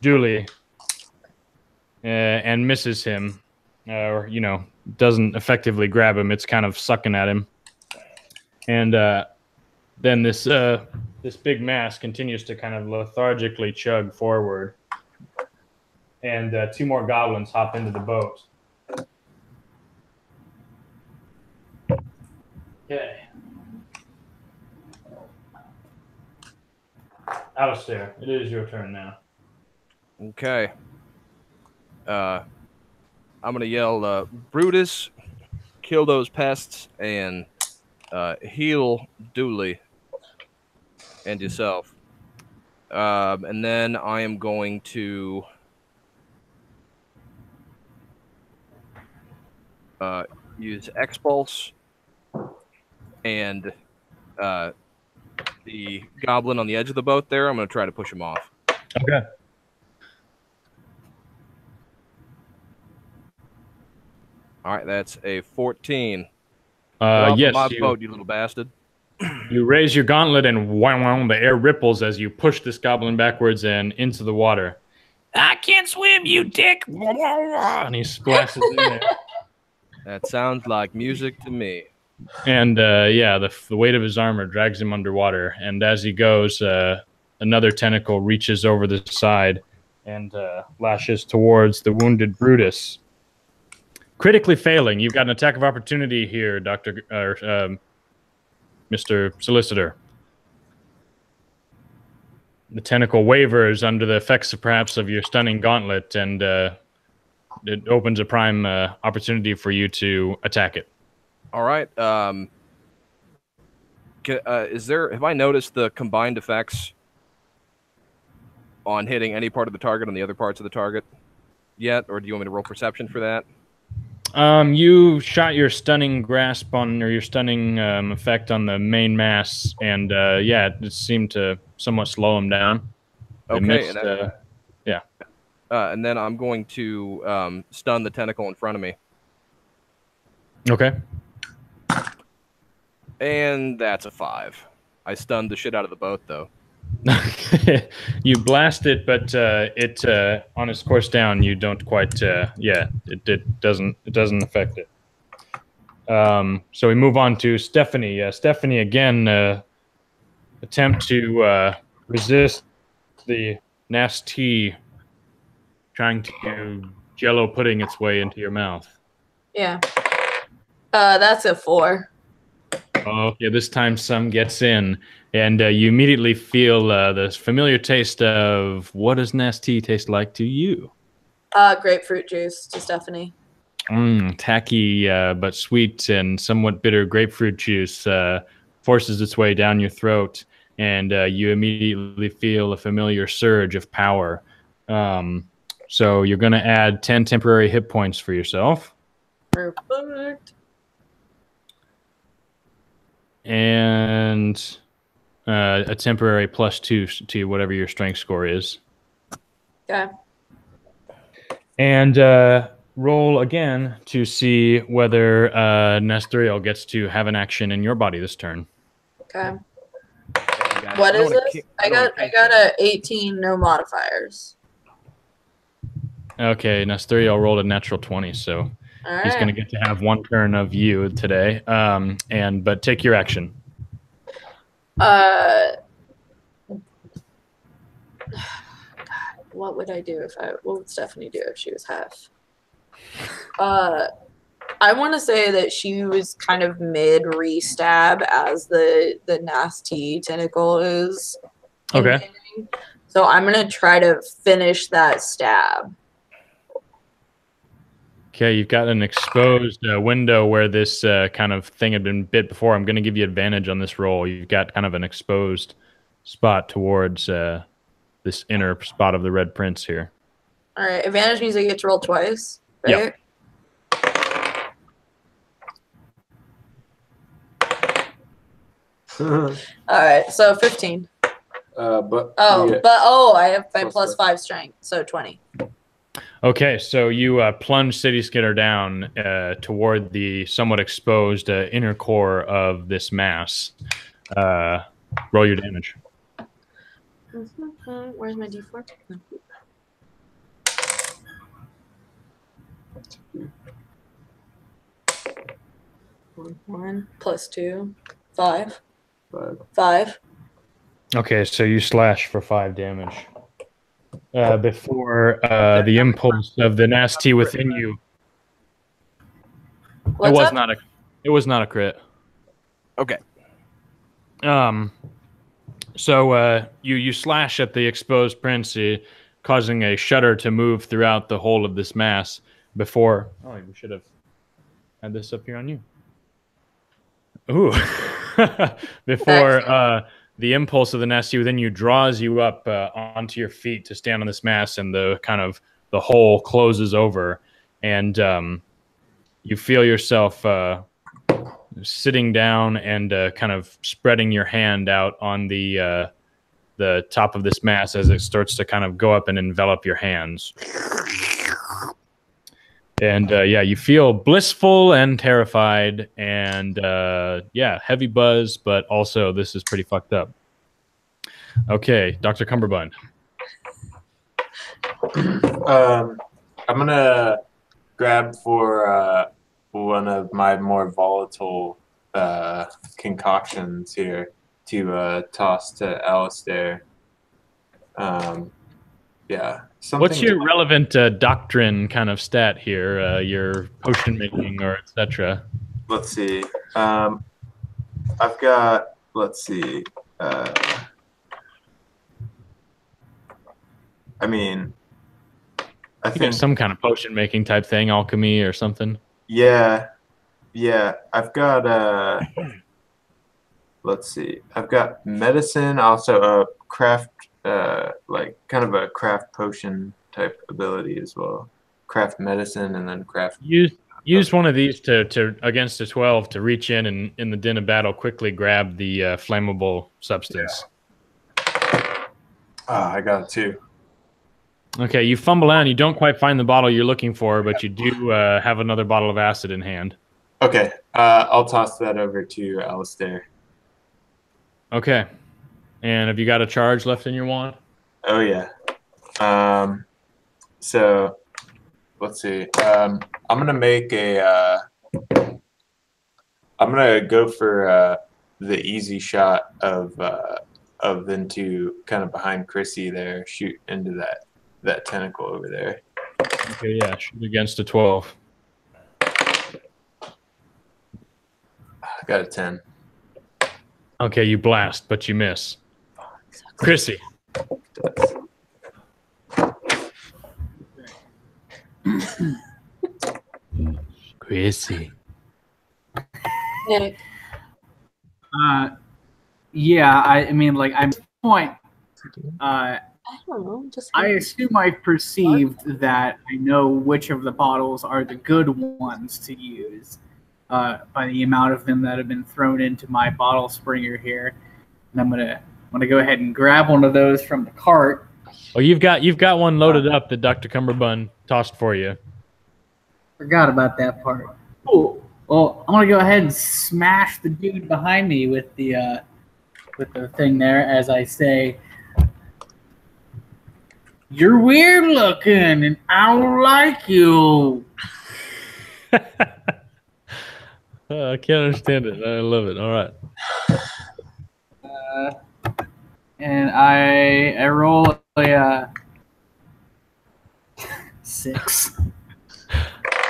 Dooley and misses him, or, doesn't effectively grab him. It's kind of sucking at him. And then this big mass continues to kind of lethargically chug forward. And two more goblins hop into the boat. Okay. Alistair, it is your turn now. Okay. I'm going to yell, Brutus, kill those pests, and heal Dooley and yourself. And then I am going to use Expulse and the goblin on the edge of the boat there. I'm going to try to push him off. Okay. All right, that's a 14. Yes, my boat, you little bastard. You raise your gauntlet and wow, the air ripples as you push this goblin backwards and into the water. I can't swim, you dick! And he splashes in there. That sounds like music to me. And the weight of his armor drags him underwater. And as he goes, another tentacle reaches over the side and lashes towards the wounded Brutus. Critically failing. You've got an attack of opportunity here, Mr. Solicitor. The tentacle wavers under the effects perhaps of your stunning gauntlet, and it opens a prime opportunity for you to attack it. All right. Have I noticed the combined effects on hitting any part of the target on the other parts of the target yet, or do you want me to roll perception for that? You shot your stunning grasp on, or your stunning effect on the main mass, and it seemed to somewhat slow him down. Okay. Missed, and then I'm going to stun the tentacle in front of me. Okay. And that's a 5. I stunned the shit out of the boat, though. You blast it, but it on its course down, you don't quite. It doesn't affect it. So we move on to Stephanie. Stephanie again attempt to resist the nasty trying to jello pudding its way into your mouth. Yeah. That's a 4. Oh, yeah, this time some gets in, and you immediately feel the familiar taste of what does nasty taste like to you? Grapefruit juice to Stephanie. Tacky but sweet and somewhat bitter grapefruit juice forces its way down your throat, and you immediately feel a familiar surge of power. So you're going to add 10 temporary hit points for yourself. Perfect. And a temporary +2 to whatever your strength score is. Okay. And roll again to see whether Nestoriel gets to have an action in your body this turn. Okay. Guys, What I is wanna this? kick- I wanna got kick a 18, no modifiers. Okay, Nestoriel rolled a natural 20, so All he's going to right. get to have one turn of you today. But take your action. What would I do what would Stephanie do if she was half? I want to say that she was kind of mid re-stab as the nasty tentacle is Okay. invading. So I'm gonna try to finish that stab. Okay, you've got an exposed window where this kind of thing had been bit before. I'm going to give you advantage on this roll. You've got kind of an exposed spot towards this inner spot of the red prince here. All right, advantage means I get to roll twice, right? All right, so 15. I have my +5 strength, so 20. Okay, so you plunge City Skidder down toward the somewhat exposed inner core of this mass. Roll your damage. Where's my D4? One +2, 5. 5. Okay, so you slash for 5 damage. Before the impulse of the nasty within you. What's up? It was not a crit. Okay. So you slash at the exposed prince, causing a shudder to move throughout the whole of this mass. Before, we should have had this up here on you. Ooh, before the impulse of the nasty within you draws you up onto your feet to stand on this mass, and the hole closes over, and you feel yourself sitting down and kind of spreading your hand out on the top of this mass as it starts to kind of go up and envelop your hands. And you feel blissful and terrified, and heavy buzz, but also this is pretty fucked up. Okay, Dr. Cumberbund. I'm gonna grab for one of my more volatile concoctions here to toss to Alistair. What's your relevant doctrine kind of stat here? Your potion making or etc. Let's see. I've got. Let's see. I think some kind of potion making type thing, alchemy or something. Yeah. I've got let's see. I've got medicine, also a craft, like kind of a craft potion type ability as well. Craft medicine and then craft. Use one of these to against a 12 to reach in the din of battle quickly grab the flammable substance. Yeah. I got it too. Okay, you fumble out and you don't quite find the bottle you're looking for, but you do have another bottle of acid in hand. Okay, I'll toss that over to Alistair. Okay. And have you got a charge left in your wand? Oh, yeah. So, let's see. I'm going to make I'm going to go for the easy shot of into kind of behind Chrissy there, shoot into that tentacle over there. Okay, yeah, shoot against a 12. I got a 10. Okay, you blast, but you miss. Chrissy. Chrissy. Nick. Yeah, I mean, like, I'm at this point. I don't know. Just I assume I've perceived that I know which of the bottles are the good ones to use by the amount of them that have been thrown into my bottle springer here. And I'm gonna go ahead and grab one of those from the cart. Oh, you've got one loaded up that Dr. Cumberbund tossed for you. Forgot about that part. Cool. Well, I'm gonna go ahead and smash the dude behind me with the thing there as I say, "You're weird looking, and I don't like you." I can't understand it. I love it. All right. And I roll a 6.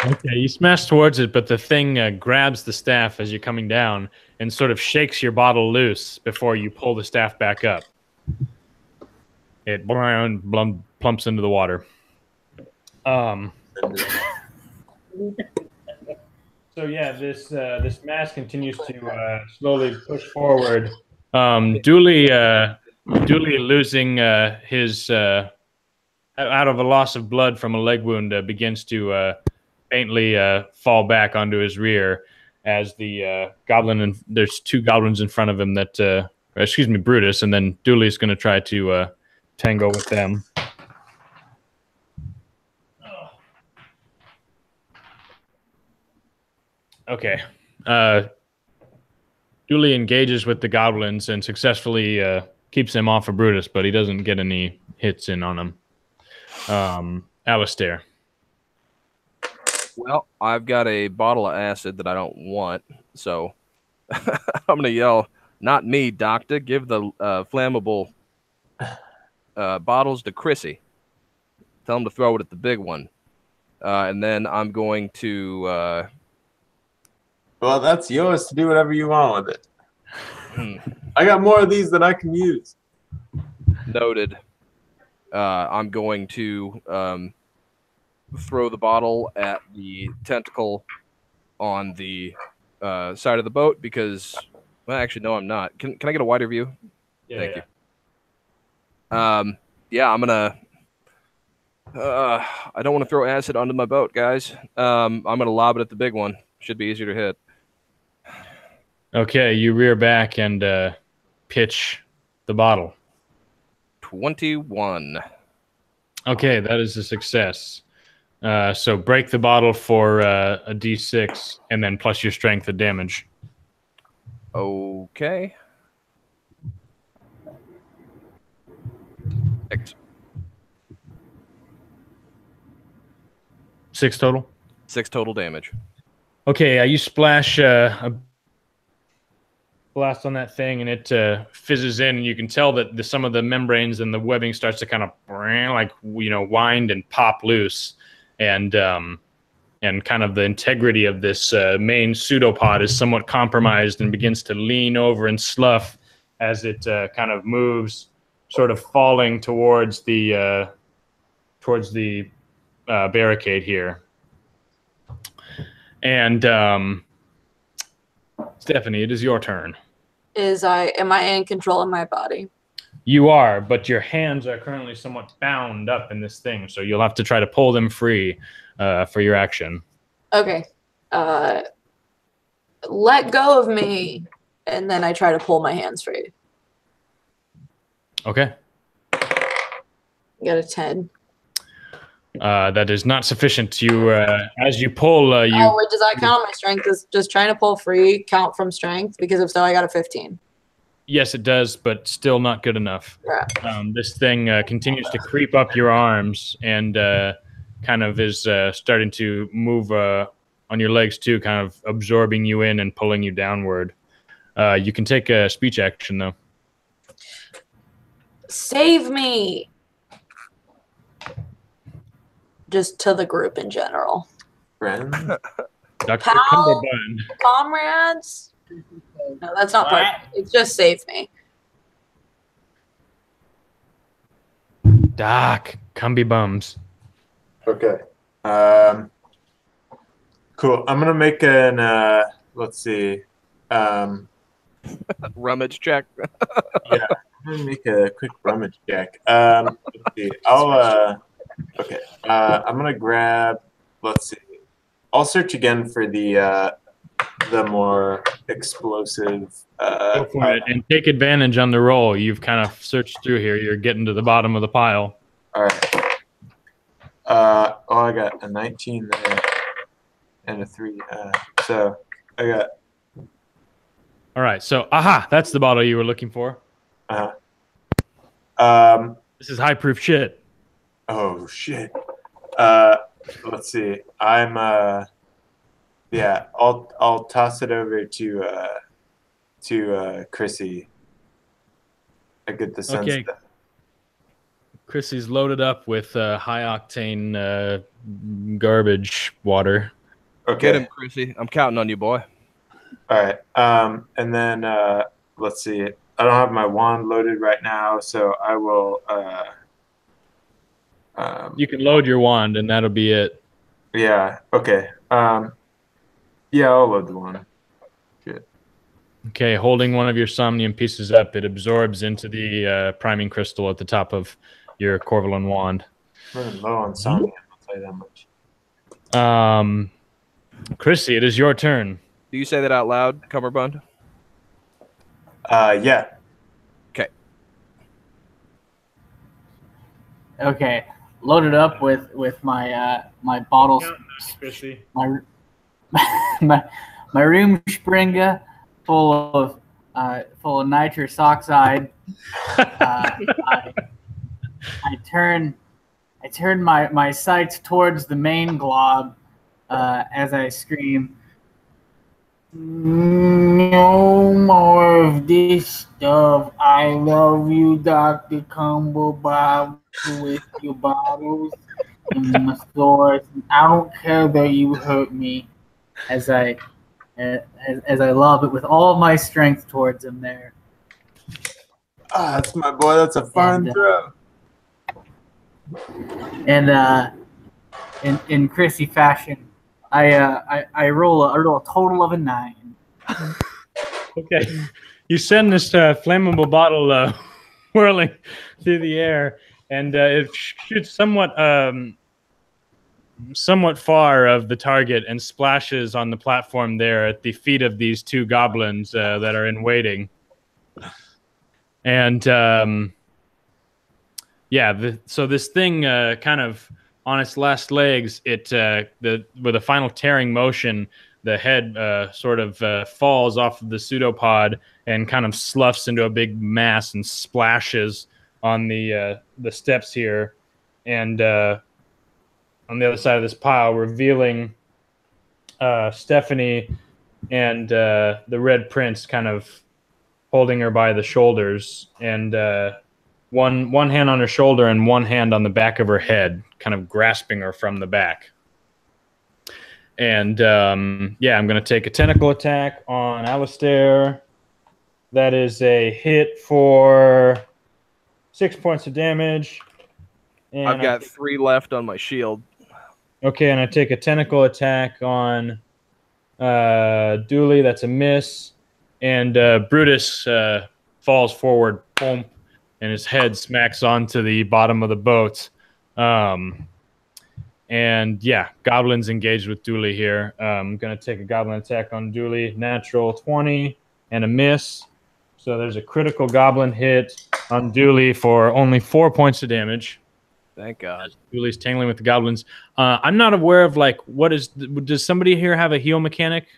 Okay, you smash towards it, but the thing grabs the staff as you're coming down and sort of shakes your bottle loose before you pull the staff back up. It plumps into the water. So yeah, this mass continues to slowly push forward. Dooley losing his out of a loss of blood from a leg wound begins to faintly fall back onto his rear as the goblin and there's 2 goblins in front of him that excuse me, Brutus, and then Dooley's going to try to tango with them. Okay. Dooley engages with the goblins and successfully keeps them off of Brutus, but he doesn't get any hits in on him. Alistair. Well, I've got a bottle of acid that I don't want, so I'm going to yell, "Not me, doctor. Give the flammable bottles to Chrissy. Tell him to throw it at the big one." And then I'm going to... Well, that's yours to do whatever you want with it. I got more of these than I can use. Noted. I'm going to throw the bottle at the tentacle on the side of the boat because, well, actually, no, I'm not. Can I get a wider view? Thank you. Yeah, I'm gonna. I don't want to throw acid onto my boat, guys. I'm gonna lob it at the big one. Should be easier to hit. Okay, you rear back and pitch the bottle. 21. Okay, that is a success. So break the bottle for a d6 and then plus your strength of damage. Okay. Six. 6 total? 6 total damage. Okay, you splash a blast on that thing and it fizzes in, and you can tell that some of the membranes and the webbing starts to kind of wind and pop loose, and kind of the integrity of this main pseudopod is somewhat compromised and begins to lean over and slough as it kind of moves, sort of falling towards the barricade here. And Stephanie, it is your turn. Am I in control of my body? You are, but your hands are currently somewhat bound up in this thing, so you'll have to try to pull them free for your action. Okay. Let go of me, and then I try to pull my hands free. Okay. Got a 10. That is not sufficient. You, as you pull, Oh, wait, does that count on my strength? Does trying to pull free count from strength? Because if so, I got a 15. Yes, it does, but still not good enough. Yeah. This thing continues to creep up your arms and kind of is starting to move on your legs too, kind of absorbing you in and pulling you downward. You can take a speech action, though. Save me! Just to the group in general. Friend? Dr. Cumberbund. Comrades? No, that's not part. It's just save me. Doc, Cumby Bums. Okay. Cool. I'm gonna make an let's see. Rummage check. Yeah, I'm gonna make a quick rummage check. Let's see. Okay. I'm gonna grab. Let's see. I'll search again for the more explosive. Go for it and take advantage on the roll. You've kind of searched through here. You're getting to the bottom of the pile. All right. I got a 19 there and a 3. So I got. All right. So, aha, that's the bottle you were looking for. This is high proof shit. Oh shit. Let's see. Yeah. I'll toss it over to Chrissy. I get the sense Okay. that. Chrissy's loaded up with high octane garbage water. Okay. Get him, Chrissy. I'm counting on you, boy. All right. And then let's see. I don't have my wand loaded right now, so I will. You can load your wand, and that'll be it. Yeah. Okay. Yeah, I'll load the wand. Shit. Okay, holding one of your somnium pieces up, it absorbs into the priming crystal at the top of your Corvalin wand. I'm running low on somnium, I'll tell you that much. Chrissy, it is your turn. Do you say that out loud, Cummerbund? Yeah. Okay. Okay, loaded up with my my bottles, Chrissy. my my room Springa full of nitrous oxide. I turn my sights towards the main glob as I scream, "No more of this stuff. I love you, Dr. Combo Bob, with your bottles and my swords. I don't care that you hurt me." As I lob it with all my strength towards him there. That's my boy. That's a fine throw. And in Chrissy fashion, I roll a total of a 9. Okay. You send this flammable bottle whirling through the air, and it shoots somewhat far of the target and splashes on the platform there at the feet of these two goblins that are in waiting. And so this thing kind of on its last legs, with a final tearing motion, the head sort of falls off of the pseudopod and kind of sloughs into a big mass and splashes on the steps here. And on the other side of this pile, revealing Stephanie and the Red Prince kind of holding her by the shoulders, and one hand on her shoulder and one hand on the back of her head, kind of grasping her from the back. And I'm going to take a tentacle attack on Alistair. That is a hit for 6 points of damage. And I've got 3 left on my shield. Okay, and I take a tentacle attack on Dooley. That's a miss. And Brutus falls forward, boom, and his head smacks onto the bottom of the boat. And yeah, goblins engaged with Dooley here. I'm going to take a goblin attack on Dooley. Natural 20 and a miss. So there's a critical goblin hit on Dooley for only 4 points of damage. Thank God. Dooley's tangling with the goblins. I'm not aware of, like, does somebody here have a heal mechanic?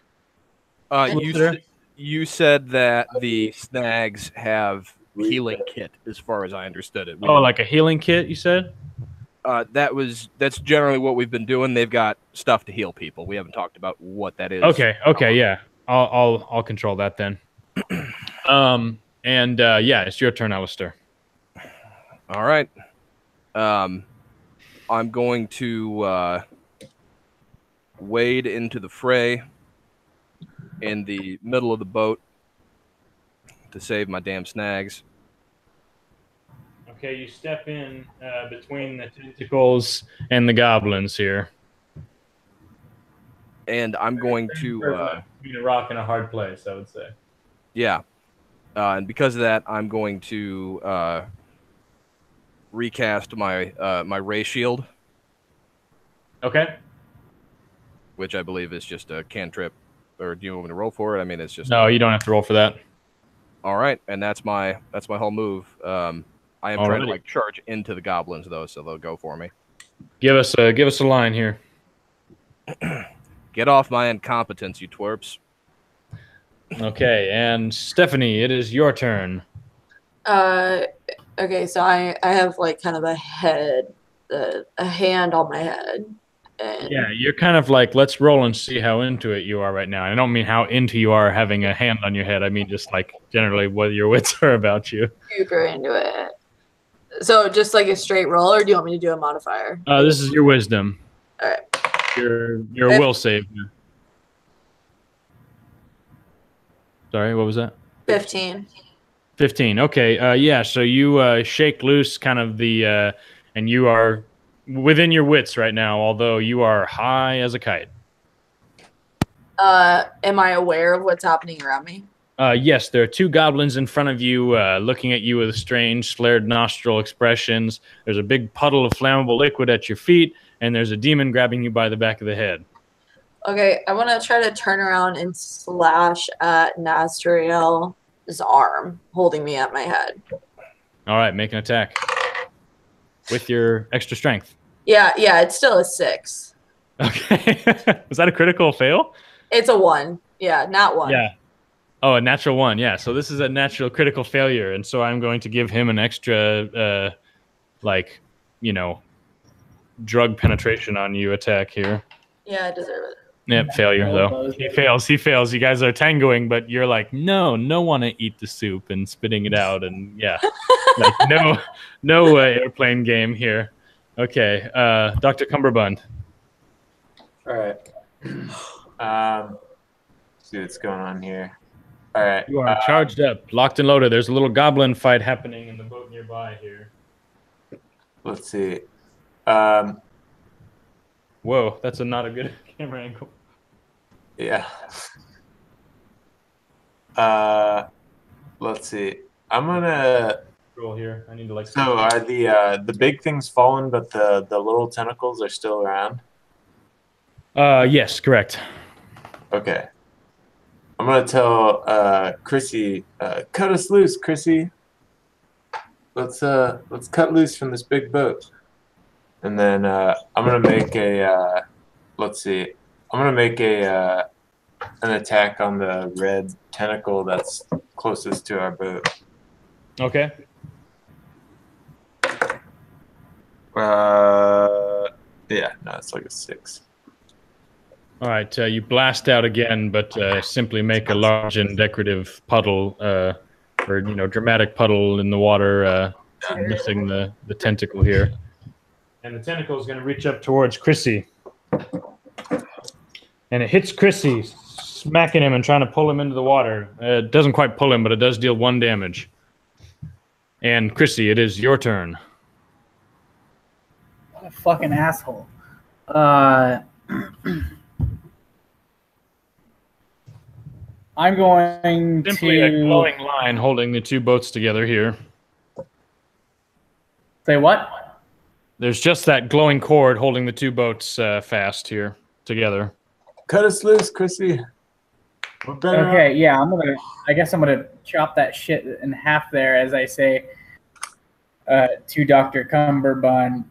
You said that the snags have healing kit, as far as I understood it. Like a healing kit, you said? That's generally what we've been doing. They've got stuff to heal people. We haven't talked about what that is. Okay, yeah. I'll control that then. It's your turn, Alistair. All right. I'm going to wade into the fray in the middle of the boat to save my damn snags. Okay, you step in between the tentacles and the goblins here. And I'm going to... between a rock and a hard place, I would say. Yeah. And because of that, I'm going to recast my my ray shield, Okay. which I believe is just a cantrip. Or do you want me to roll for it? I mean, it's just No, you don't have to roll for that. all right, and that's my whole move. I am trying to Alrighty. like charge into the goblins though, so they'll go for me. Give us a line here. Get off my incompetence, you twerps. Okay, and Stephanie, it is your turn. Okay, so I have like kind of a head, a hand on my head. And Yeah, you're kind of like, let's roll and see how into it you are right now. I don't mean how into you are having a hand on your head. I mean just like generally what your wits are about you. super into it. So just like a straight roll, or do you want me to do a modifier? This is your wisdom. All right. Your will save. Sorry, what was that? 15. 15. Okay. Yeah. So you shake loose kind of the, and you are within your wits right now, although you are high as a kite. Am I aware of what's happening around me? Yes, there are two goblins in front of you, looking at you with strange, flared nostril expressions. There's a big puddle of flammable liquid at your feet, and there's a demon grabbing you by the back of the head. Okay, I want to try to turn around and slash at Nazriel's arm, holding me at my head. All right, make an attack with your extra strength. Yeah, it's still a 6. Okay. Was that a critical fail? It's a 1. Yeah, not 1. Yeah. Oh, a natural 1. Yeah. So this is a natural critical failure, and so I'm going to give him an extra, like, you know, drug penetration on you attack here. Yeah, I deserve it. Yep, failure though. He fails. You guys are tangoing, but you're like, no want to eat the soup and spitting it out, and yeah, like no airplane game here. Okay, Dr. Cumberbund. All right. See what's going on here. All right. You are charged up, locked and loaded. There's a little goblin fight happening in the boat nearby here. Let's see. Whoa, that's not a good camera angle. Yeah. Let's see. I'm gonna Roll here. I need to like. So are the big things fallen, but the little tentacles are still around? Yes, correct. Okay. I'm gonna tell Chrissy, cut us loose, Chrissy. Let's cut loose from this big boat. And then I'm gonna make a let's see. I'm gonna make an attack on the red tentacle that's closest to our boat. Okay. Yeah, no, it's like a 6. All right, you blast out again, but simply make a large and decorative puddle, or dramatic puddle in the water, missing the tentacle here. And the tentacle is going to reach up towards Chrissy, and it hits Chrissy, smacking him and trying to pull him into the water. It doesn't quite pull him, but it does deal 1 damage. And Chrissy, it is your turn. What a fucking asshole. I'm going Simply to a glowing line holding the two boats together here. say what? There's just that glowing cord holding the two boats fast here together. Cut us loose, Chrissy. We're better off. Okay, yeah, I guess I'm gonna chop that shit in half there as I say to Dr. Cumberbund,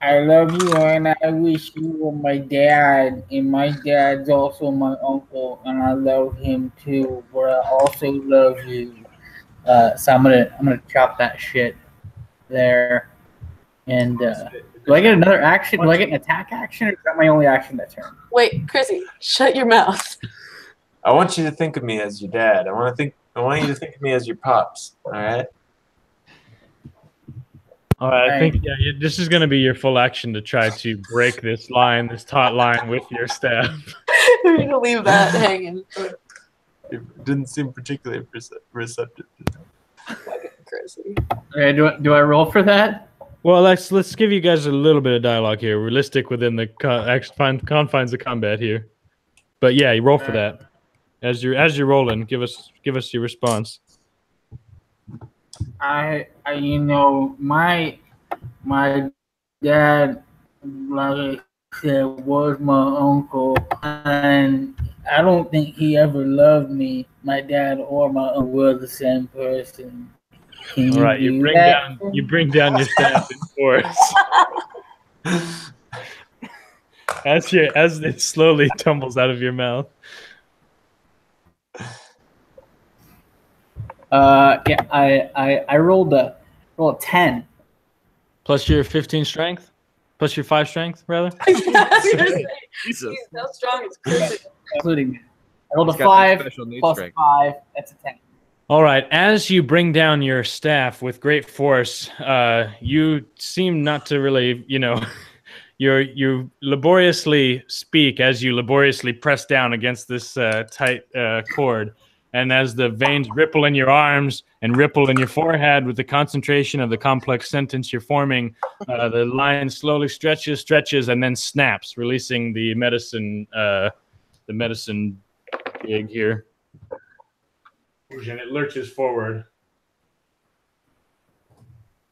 I love you and I wish you were my dad, and my dad's also my uncle and I love him too, but I also love you. So I'm gonna chop that shit there. And do I get another action? Do I get an attack action, or is that my only action that turn? Wait, Chrissy, shut your mouth. I want you to think of me as your dad. I want you to think of me as your pops. All right. All right, I think this is going to be your full action to try to break this taut line with your staff. We're gonna leave that hanging. It didn't seem particularly receptive. Chrissy. Okay, do I roll for that? Well, let's give you guys a little bit of dialogue here, realistic within the confines of combat here. But yeah, you roll for that. As you're rolling, give us your response. you know, my dad, like I said, was my uncle, and I don't think he ever loved me. My dad or my uncle were the same person. Can All you right, do that? you bring down your staff in force. As it slowly tumbles out of your mouth. Yeah, I rolled a 10. Plus your 15 strength? Plus your 5 strength, rather? Yeah, I was gonna say, Jesus. he's so strong, it's crazy. Including me. I rolled a He's got that 5 special needs plus strength. 5. That's a 10. All right. As you bring down your staff with great force, you seem not to really, you laboriously speak as you laboriously press down against this tight cord. And as the veins ripple in your arms and ripple in your forehead with the concentration of the complex sentence you're forming, the line slowly stretches, and then snaps, releasing the medicine gig here. And it lurches forward.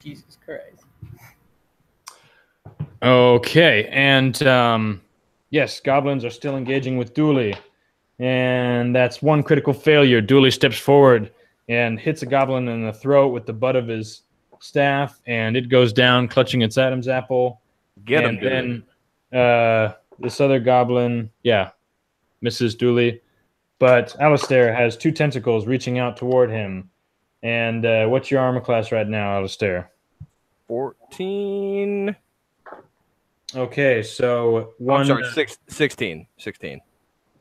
Jesus Christ. Okay, and yes, goblins are still engaging with Dooley. And that's one critical failure. Dooley steps forward and hits a goblin in the throat with the butt of his staff, and it goes down, clutching its Adam's apple. Get him, and Dooley. then this other goblin, misses Dooley. But Alistair has 2 tentacles reaching out toward him. And what's your armor class right now, Alistair? 14. Okay, so I'm sorry, 16. 16.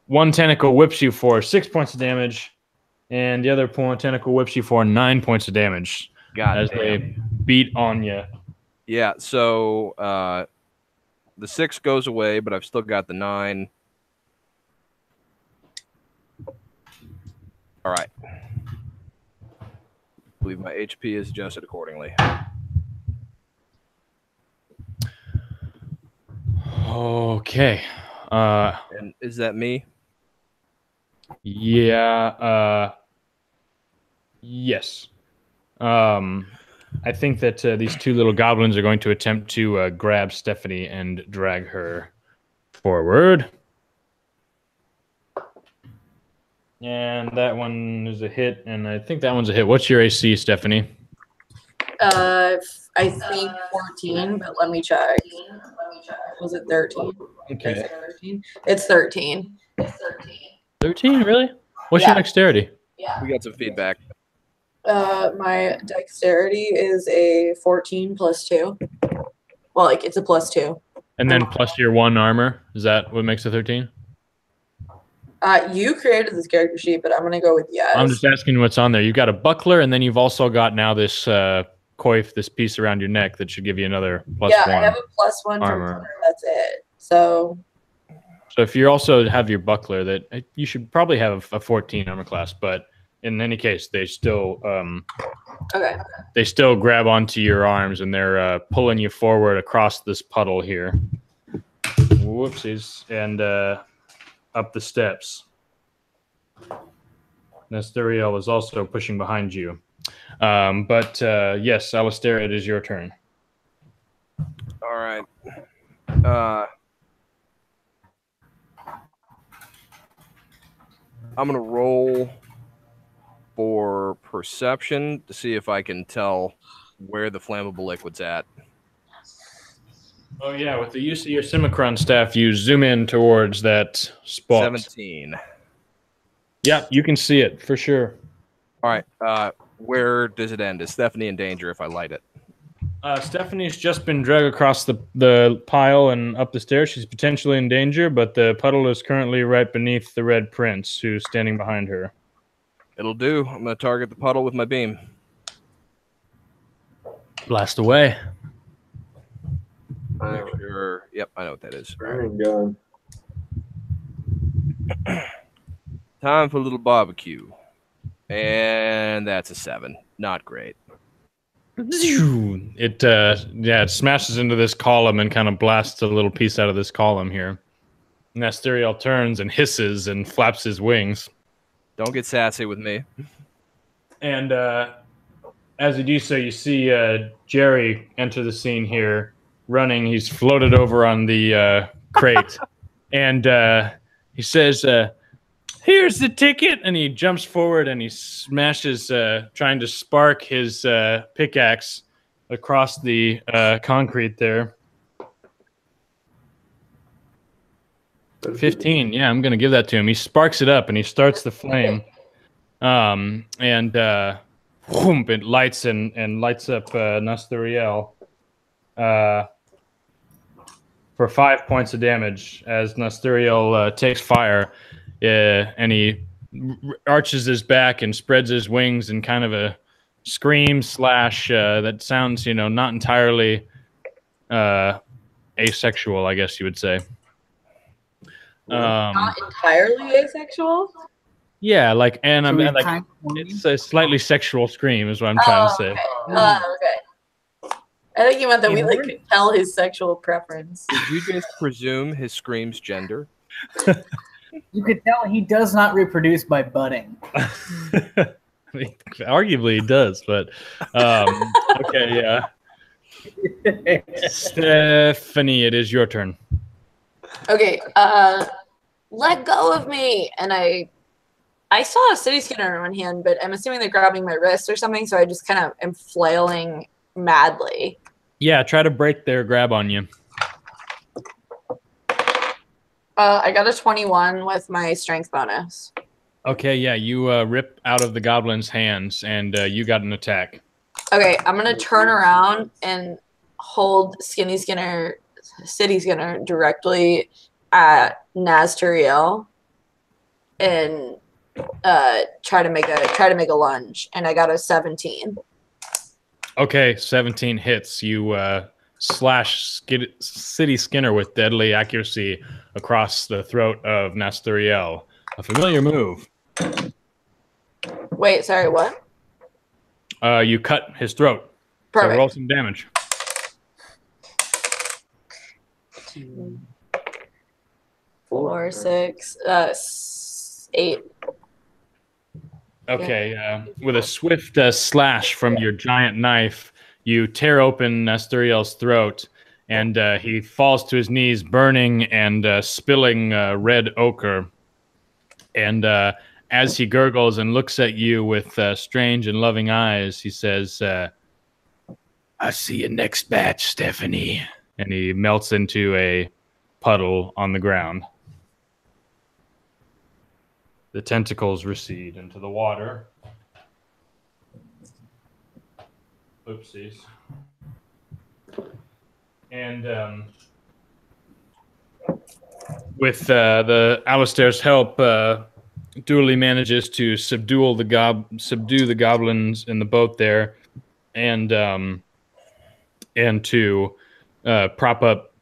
One tentacle whips you for 6 points of damage, and the other tentacle whips you for 9 points of damage. God as damn. they beat on you. Yeah, so the 6 goes away, but I've still got the 9. All right. I believe my HP is adjusted accordingly. Okay. And is that me? Yeah. Yes. I think that these 2 little goblins are going to attempt to grab Stephanie and drag her forward. And that one is a hit, and I think that one's a hit. What's your AC, Stephanie? I think 14, but let me check. Was it 13? Okay. 13? It's 13. 13, really? What's your dexterity? We got some feedback. My dexterity is a 14 plus 2. Well, like it's a plus 2. And then plus your 1 armor. Is that what makes it 13? You created this character sheet, but I'm gonna go with yes. I'm just asking what's on there. You've got a buckler, and then you've also got now this coif, this piece around your neck that should give you another +1. Yeah, I have a +1 armor. from Hunter, that's it. So if you also have your buckler, that you should probably have a 14 armor class, but in any case, they still they still grab onto your arms, and they're pulling you forward across this puddle here. Whoopsies. And up the steps. Nestoriel is also pushing behind you. But yes, Alistair, it is your turn. All right. I'm going to roll for perception to see if I can tell where the flammable liquid's at. Oh, yeah. With the use of your Simicron staff, you zoom in towards that spot. 17. Yeah, you can see it for sure. All right. Where does it end? Is Stephanie in danger if I light it? Stephanie's just been dragged across the pile and up the stairs. She's potentially in danger, but the puddle is currently right beneath the Red Prince, who's standing behind her. It'll do. I'm going to target the puddle with my beam. Blast away. Make sure. Yep, I know what that is. Burning gun. Time for a little barbecue. And that's a 7. Not great. It smashes into this column and kind of blasts a little piece out of this column here. Nestoriel turns and hisses and flaps his wings. Don't get sassy with me. And as you do so, you see Jerry enter the scene here, running. He's floated over on the crate, and he says, "Here's the ticket!" And he jumps forward and he smashes, trying to spark his pickaxe across the concrete there. 15. Yeah, I'm gonna give that to him. He sparks it up and he starts the flame, and whoom, it lights and lights up Nasturiel for 5 points of damage as Nasturiel takes fire, and he arches his back and spreads his wings in kind of a scream slash that sounds, not entirely asexual, I guess you would say. Not entirely asexual. Yeah, like, and So I'm he's like, kind of it's a slightly sexual scream, is what I'm trying to say. Okay. Okay. I think you meant that we could tell his sexual preference. Did you just presume his scream's gender? You could tell he does not reproduce by budding. I mean, arguably he does, but okay, yeah. Stephanie, it is your turn. Okay, let go of me. And I saw a city scanner in one hand, but I'm assuming they're grabbing my wrist or something, so I just kind of am flailing madly. Yeah, try to break their grab on you. I got a 21 with my strength bonus. Okay, yeah, you rip out of the goblin's hands, and you got an attack. Okay, I'm gonna turn around and hold City Skinner directly at Nasturiel and try to make a lunge, and I got a 17. Okay, 17 hits. You slash City Skinner with deadly accuracy across the throat of Nasturiel. A familiar move. Wait, sorry, what? You cut his throat. Perfect. So roll some damage. 2, 4, 6, 8. Okay, with a swift slash from your giant knife, you tear open Nasturiel's throat, and he falls to his knees, burning and spilling red ochre. And as he gurgles and looks at you with strange and loving eyes, he says, "I see you next batch, Stephanie." And he melts into a puddle on the ground. The tentacles recede into the water. Oopsies. And with the Alistair's help, Dooley manages to subdue the goblins in the boat there, and to prop up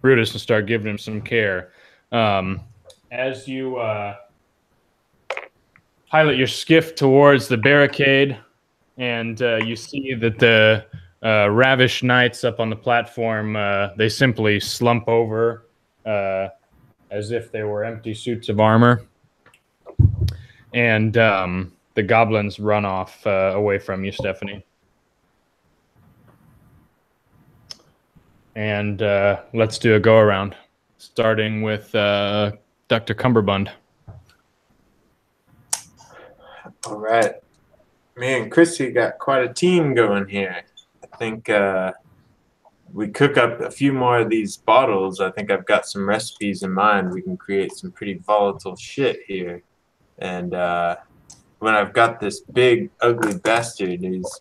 Brutus and start giving him some care. As you pilot your skiff towards the barricade, and you see that the ravished knights up on the platform, they simply slump over as if they were empty suits of armor. And the goblins run off away from you, Stephanie. And let's do a go-around, starting with Dr. Cumberbund. All right. Me and Chrissy got quite a team going here. I think we cook up a few more of these bottles. I think I've got some recipes in mind. We can create some pretty volatile shit here. And when I've got this big, ugly bastard who's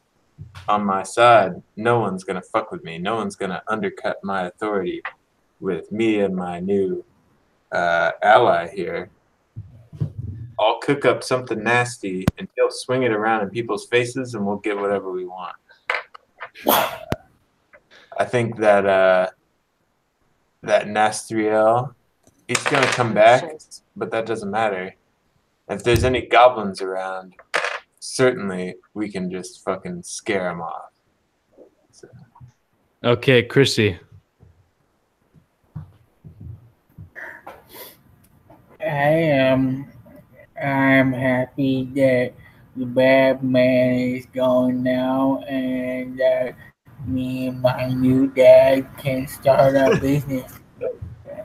on my side, no one's going to fuck with me. No one's going to undercut my authority with me and my new ally here. I'll cook up something nasty and he'll swing it around in people's faces and we'll get whatever we want. I think that that Nastriel, he's going to come back, but that doesn't matter. If there's any goblins around, certainly we can just fucking scare them off. So. Okay, Chrissy. I'm happy that the bad man is gone now, and me and my new dad can start our business.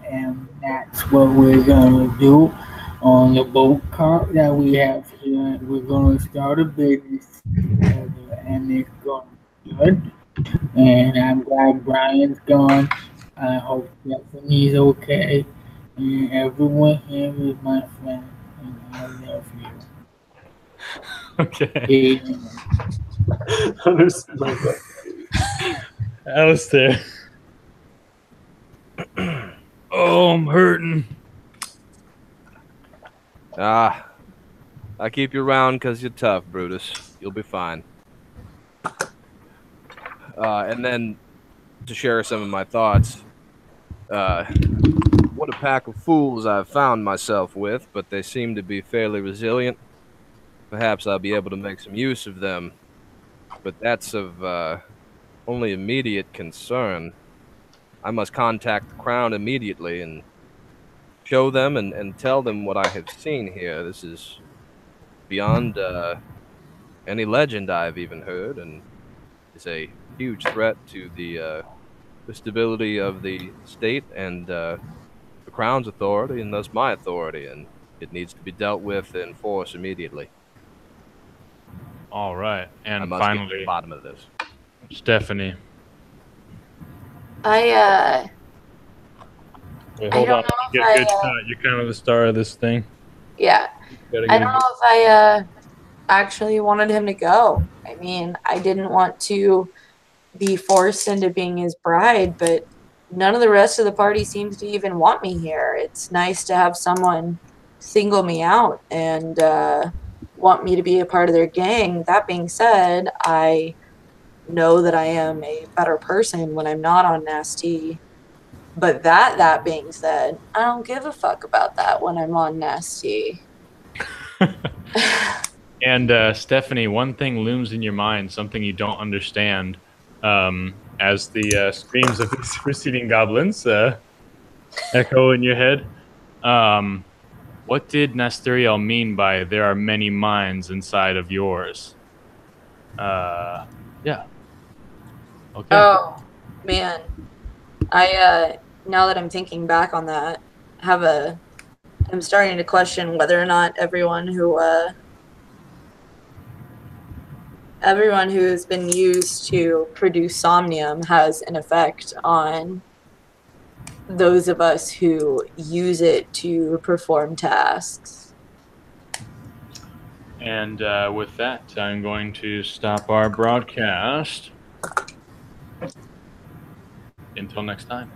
And that's what we're gonna do on the boat cart that we have here. We're gonna start a business together, and it's going good. And I'm glad Brian's gone. I hope Stephanie's okay. And everyone here is my friend, and I love you. Okay. Amen. Understood my God. Alistair. Oh, I'm hurting. Ah, I keep you around because you're tough, Brutus. You'll be fine. And then to share some of my thoughts, what a pack of fools I've found myself with, but they seem to be fairly resilient. Perhaps I'll be able to make some use of them, but that's of only immediate concern. I must contact the Crown immediately and show them and tell them what I have seen here. This is beyond any legend I've even heard, and is a huge threat to the stability of the state and the Crown's authority, and thus my authority, and it needs to be dealt with in force immediately. All right. I And must get to the finally, bottom of this. Stephanie. I Wait, I hold don't on. know if Get I good shot. You're kind of the star of this thing. yeah. Gotta I get don't a know if I actually wanted him to go. I mean, I didn't want to be forced into being his bride, but none of the rest of the party seems to even want me here. It's nice to have someone single me out and want me to be a part of their gang. That being said, I know that I am a better person when I'm not on Nasty. But that being said, I don't give a fuck about that when I'm on Nasty. And Stephanie, one thing looms in your mind, something you don't understand, as the screams of these receding goblins echo in your head. What did Nasturiel mean by "there are many minds inside of yours"? Yeah. Okay. Oh man, I now that I'm thinking back on that, I'm starting to question whether or not everyone who's been used to produce somnium has an effect on those of us who use it to perform tasks. And with that, I'm going to stop our broadcast. Until next time.